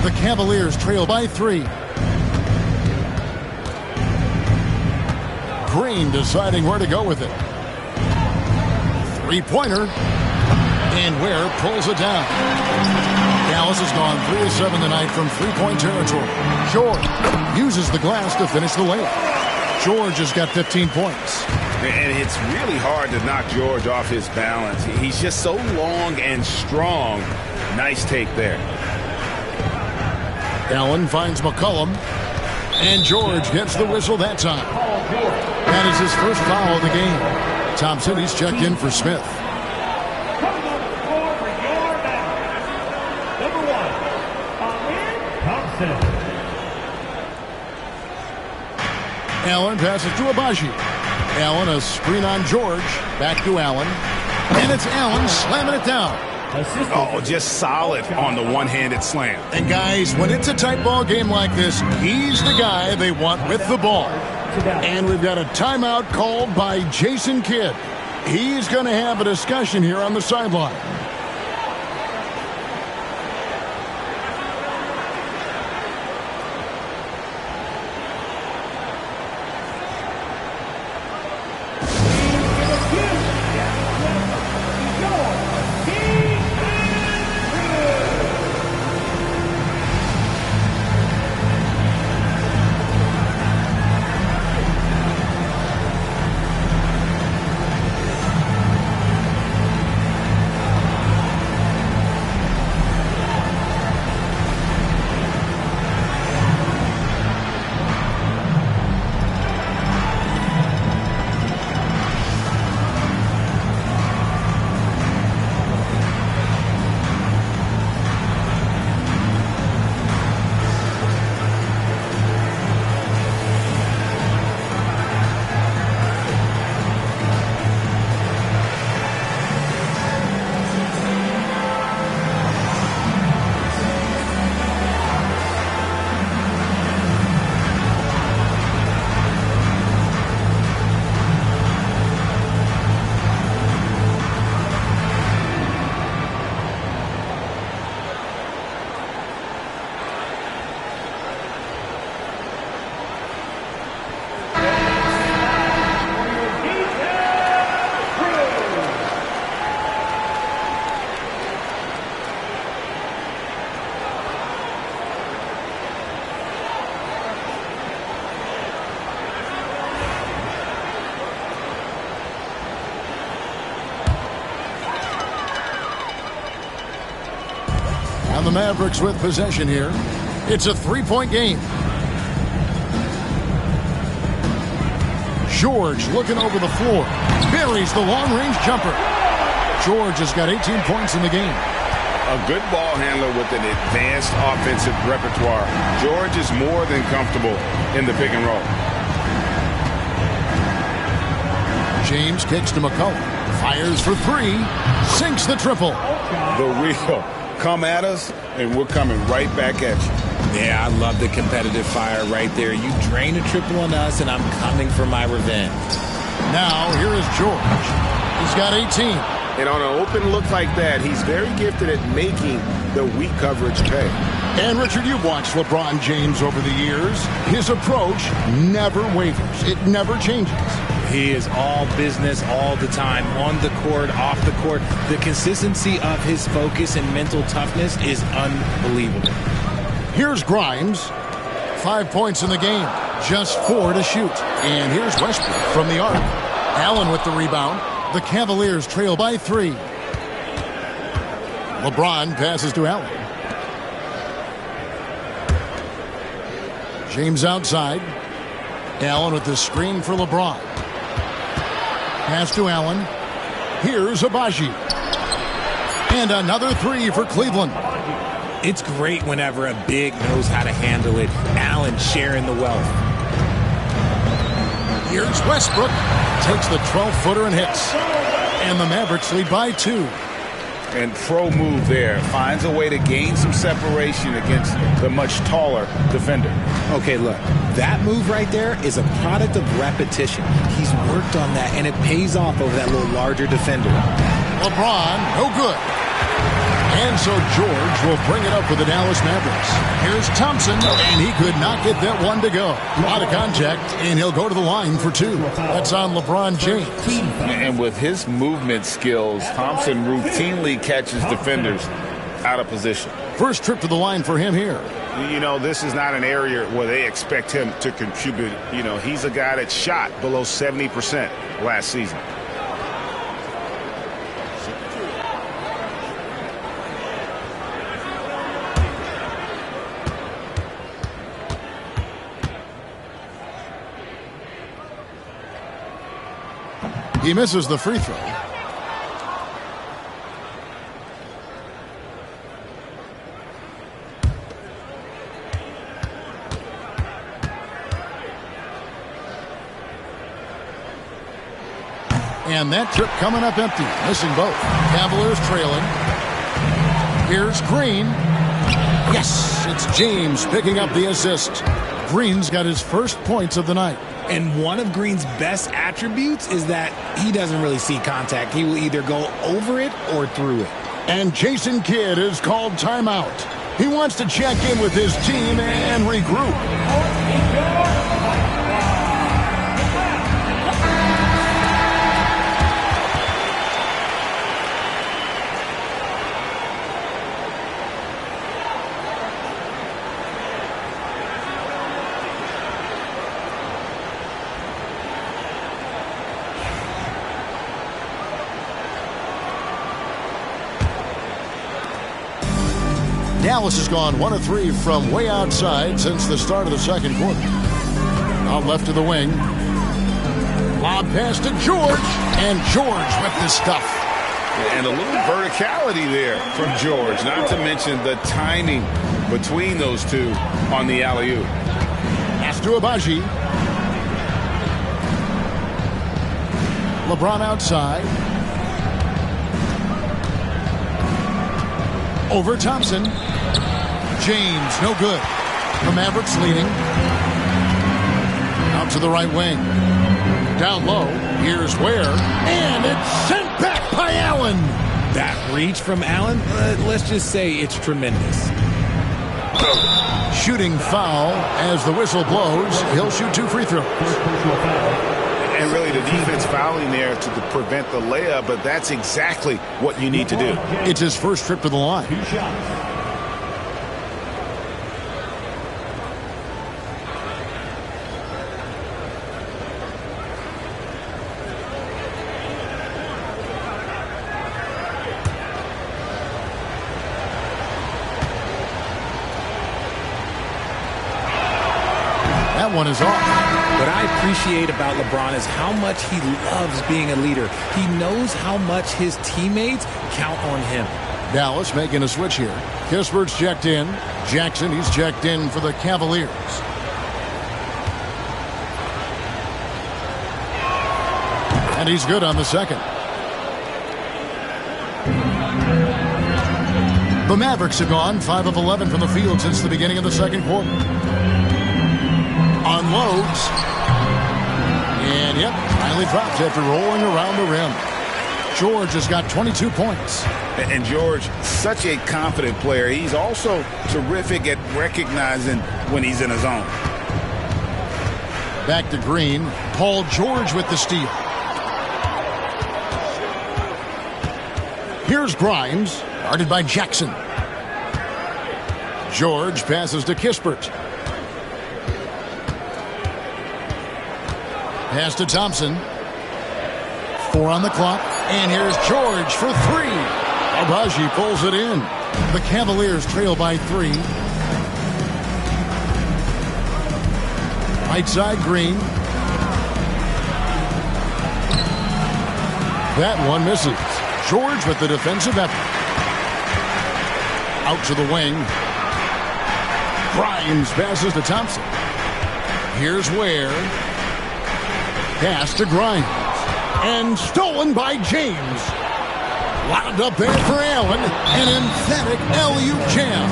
The Cavaliers trail by 3. Green deciding where to go with it. Three-pointer. And Ware pulls it down. Dallas has gone 3 of 7 tonight from three-point territory. George uses the glass to finish the layup. George has got 15 points.
And it's really hard to knock George off his balance. He's just so long and strong. Nice take there.
Allen finds McCollum. And George gets the whistle that time. That is his first foul of the game. Thompson, he's checked in for Smith. Allen passes to Abaji. Allen, a screen on George. Back to Allen. And it's Allen slamming it down.
Oh, just solid on the one-handed slam.
And guys, when it's a tight ball game like this, he's the guy they want with the ball. And we've got a timeout called by Jason Kidd. He's going to have a discussion here on the sideline. And the Mavericks with possession here. It's a three-point game. George looking over the floor. Buries the long-range jumper. George has got 18 points in the game.
A good ball handler with an advanced offensive repertoire. George is more than comfortable in the pick and roll.
James kicks to McCullough. Fires for three. Sinks the triple.
The real. Come at us, and we're coming right back at you.
Yeah, I love the competitive fire right there. You drain a triple on us, and I'm coming for my revenge.
Now, here is George. He's got 18.
And on an open look like that, he's very gifted at making the weak coverage pay.
And, Richard, you've watched LeBron James over the years. His approach never wavers. It never changes.
He is all business all the time, on the court, off the court. The consistency of his focus and mental toughness is unbelievable.
Here's Grimes. 5 points in the game. Just 4 to shoot. And here's Westbrook from the arc. Allen with the rebound. The Cavaliers trail by 3. LeBron passes to Allen. James outside. Allen with the screen for LeBron. Pass to Allen. Here's Abaji. And another 3 for Cleveland.
It's great whenever a big knows how to handle it. Allen sharing the wealth.
Here's Westbrook. Takes the 12-footer and hits. And the Mavericks lead by 2.
And pro move there. Finds a way to gain some separation against the much taller defender.
Okay, look. That move right there is a product of repetition. He's worked on that, and it pays off over that little larger defender.
LeBron, no good. And so George will bring it up for the Dallas Mavericks. Here's Thompson, and he could not get that one to go. Out of contact, and he'll go to the line for 2. That's on LeBron James.
And with his movement skills, Thompson routinely catches defenders out of position.
First trip to the line for him here.
You know, this is not an area where they expect him to contribute. You know, he's a guy that shot below 70% last season.
He misses the free throw. And that trip coming up empty, missing both. Cavaliers trailing. Here's Green. Yes, it's James picking up the assist. Green's got his first points of the night.
And one of Green's best attributes is that he doesn't really see contact. He will either go over it or through it.
And Jason Kidd is called timeout. He wants to check in with his team and regroup. Dallas has gone 1 of 3 from way outside since the start of the second quarter. Out left to the wing. Lob pass to George. And George with the stuff.
And a little verticality there from George. Not to mention the timing between those two on the alley-oop.
Pass to Abaji. LeBron outside. Over Thompson. James, no good. The Mavericks leading. Out to the right wing. Down low. Here's Ware. And it's sent back by Allen.
That reach from Allen, let's just say it's tremendous.
Shooting foul as the whistle blows. He'll shoot 2 free throws.
And really the defense fouling there to prevent the layup, but that's exactly what you need to do.
It's his first trip to the line. one is off.
What I appreciate about LeBron is how much he loves being a leader. He knows how much his teammates count on him.
Dallas making a switch here. Kispert's checked in. Jackson, he's checked in for the Cavaliers. And he's good on the second. The Mavericks have gone 5 of 11 from the field since the beginning of the second quarter. Unloads. And, yep, finally drops after rolling around the rim. George has got 22 points.
And George, such a confident player. He's also terrific at recognizing when he's in his zone.
Back to Green. Paul George with the steal. Here's Grimes, guarded by Jackson. George passes to Kispert. Pass to Thompson. 4 on the clock. And here's George for 3. Agbaji pulls it in. The Cavaliers trail by 3. Right side, Green. That one misses. George with the defensive effort. Out to the wing. Grimes passes to Thompson. Here's Ware. Pass to Grimes. And stolen by James. Lobbed up there for Allen. An emphatic LU jam.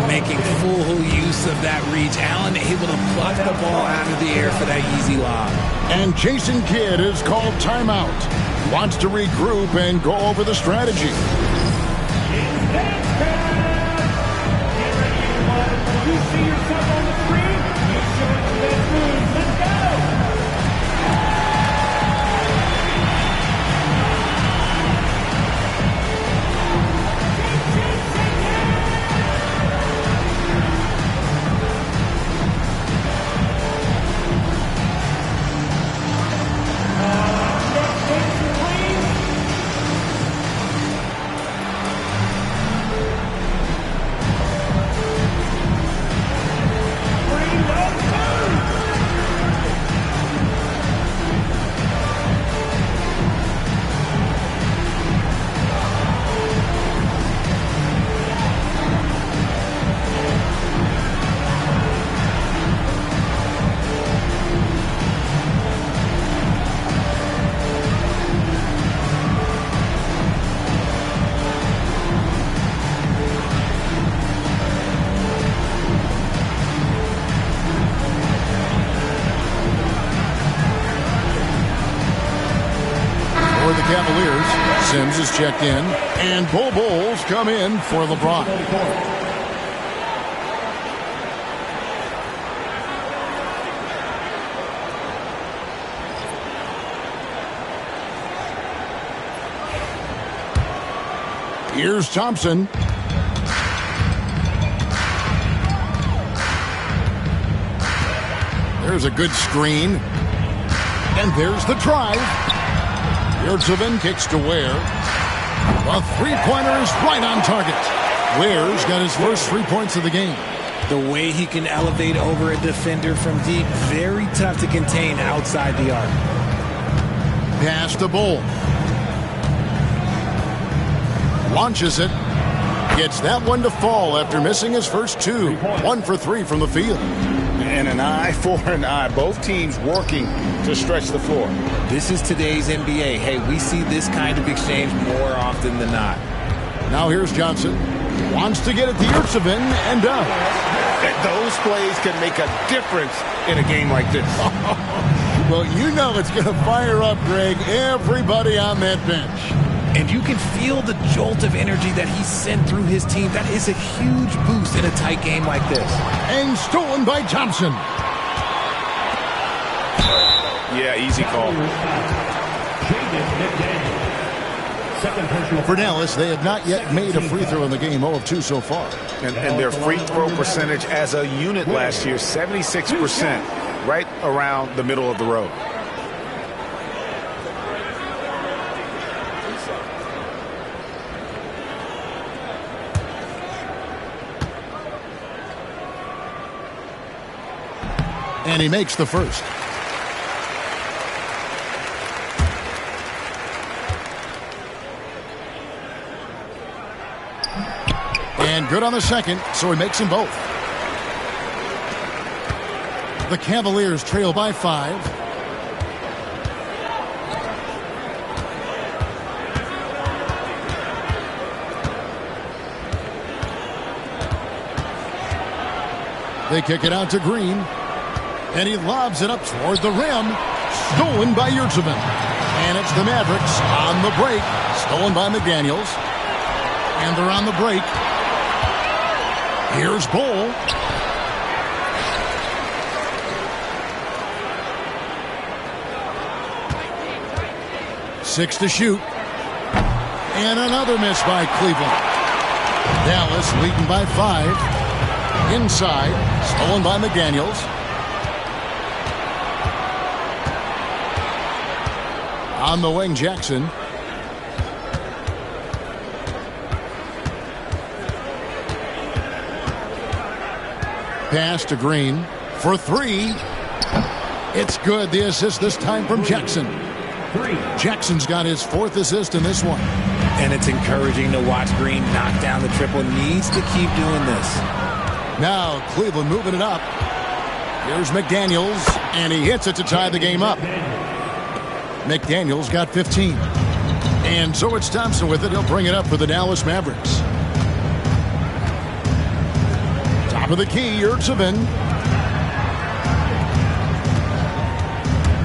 Making full use of that reach. Allen able to pluck the ball out of the air for that easy lob.
And Jason Kidd is called timeout. Wants to regroup and go over the strategy.
You see yourself on the screen? You show us the best moves. Let's go!
Cavaliers. Sims is checked in, and Bull Bulls come in for LeBron. Here's Thompson. There's a good screen. And there's the drive. Yurtseven kicks to Ware. A three-pointer is right on target. Ware's got his first 3 points of the game.
The way he can elevate over a defender from deep, very tough to contain outside the arc.
Pass to Bull. Launches it. Gets that one to fall after missing his first two. 1 for 3 from the field.
And an eye for an eye. Both teams working to stretch the floor.
This is today's NBA. Hey, we see this kind of exchange more often than not.
Now here's Johnson. Wants to get it to Yurtseven and does.
Those plays can make a difference in a game like this.
Well, you know it's going to fire up, Greg, everybody on that bench.
And you can feel the jolt of energy that he sent through his team. That is a huge boost in a tight game like this.
And stolen by Thompson.
Yeah, easy call.
For Dallas, they have not yet made a free throw in the game, 0 of 2 so far.
And their free throw percentage as a unit last year, 76%, right around the middle of the road.
And he makes the first. And good on the second, so he makes them both. The Cavaliers trail by 5. They kick it out to Green. And he lobs it up toward the rim. Stolen by Yurtseven. And it's the Mavericks on the break. Stolen by McDaniels. And they're on the break. Here's Bull. Six to shoot. And another miss by Cleveland. Dallas leading by 5. Inside, stolen by McDaniels. On the wing, Jackson. Pass to Green for 3. It's good. The assist this time from Jackson. Jackson's got his 4th assist in this one.
And it's encouraging to watch Green knock down the triple. Needs to keep doing this.
Now Cleveland moving it up. Here's McDaniels, and he hits it to tie the game up. McDaniels got 15. And so it's Thompson with it. He'll bring it up for the Dallas Mavericks. Top of the key, Yurtseven.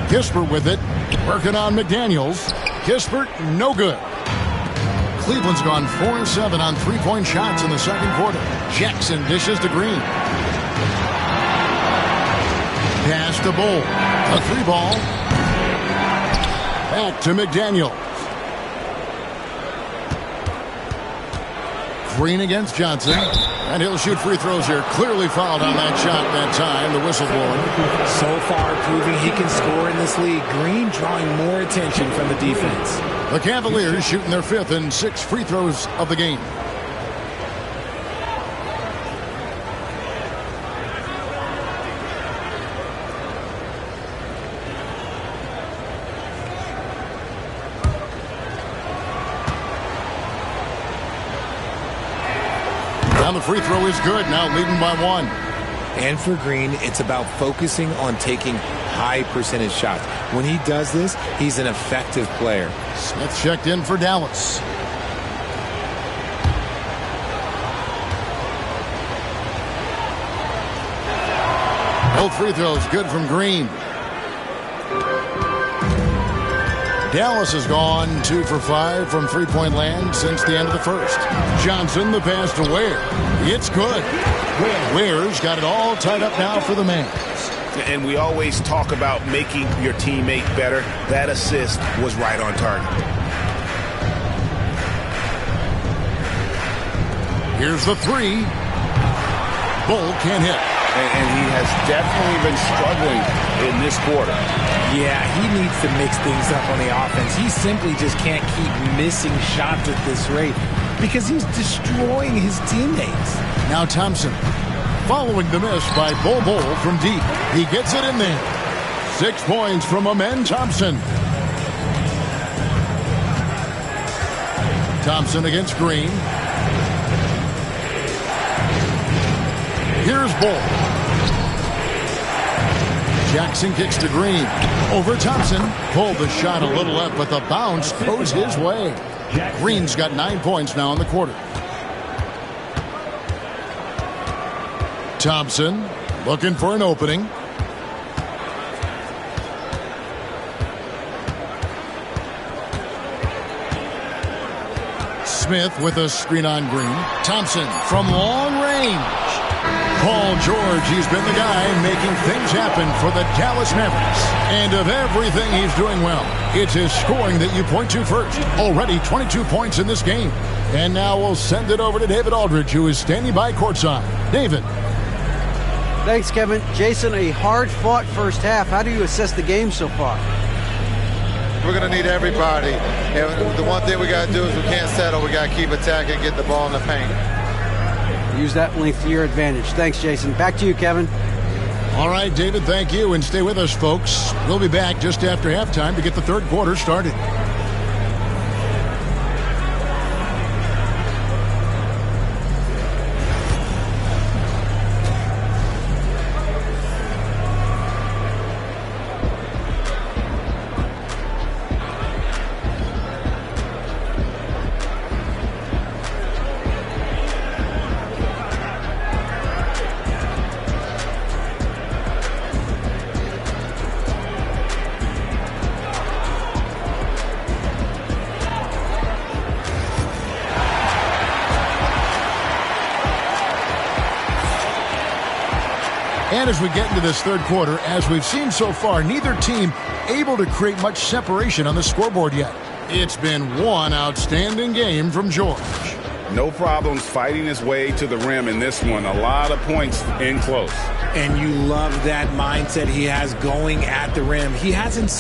Kispert with it. Working on McDaniels. Kispert, no good. Cleveland's gone 4-7 on three-point shots in the second quarter. Jackson dishes to Green. Pass to Bull. A 3-ball. Back to McDaniel. Green against Johnson. And he'll shoot free throws here. Clearly fouled on that shot that time. The whistle blowing.
So far proving he can score in this league. Green drawing more attention from the defense.
The Cavaliers shooting their 5th and 6th free throws of the game. Now the free throw is good. Now leading by 1.
And for Green, it's about focusing on taking high percentage shots. When he does this, he's an effective player.
Smith checked in for Dallas. Both free throws good from Green. Dallas has gone 2 for 5 from three-point land since the end of the first. Johnson, the pass to Ware. It's good. Ware's got it all tied up now for the Mavs.
And we always talk about making your teammate better. That assist was right on target.
Here's the 3. Bull can't hit.
And he has definitely been struggling in this quarter.
Yeah, he needs to mix things up on the offense. He simply just can't keep missing shots at this rate because he's destroying his teammates.
Now Thompson, following the miss by Bull from deep. He gets it in there. 6 points from Amen Thompson. Thompson against Green. Here's Bull. Jackson kicks to Green. Over Thompson. Pulled the shot a little left, but the bounce goes his way. Green's got 9 points now in the quarter. Thompson looking for an opening. Smith with a screen on Green. Thompson from long range. Paul George, he's been the guy making things happen for the Dallas Mavericks. And of everything he's doing well, it's his scoring that you point to first. Already 22 points in this game. And now we'll send it over to David Aldridge, who is standing by courtside. David.
Thanks, Kevin. Jason, a hard-fought first half. How do you assess the game so far?
We're going to need everybody. And the one thing we got to do is we can't settle. We got to keep attacking, get the ball in the paint.
Use that length to your advantage. Thanks, Jason. Back to you, Kevin.
All right, David, thank you, and stay with us, folks. We'll be back just after halftime to get the third quarter started. And as we get into this third quarter, as we've seen so far, neither team able to create much separation on the scoreboard yet. It's been one outstanding game from George.
No problems fighting his way to the rim in this one. A lot of points in close.
And you love that mindset he has going at the rim. He hasn't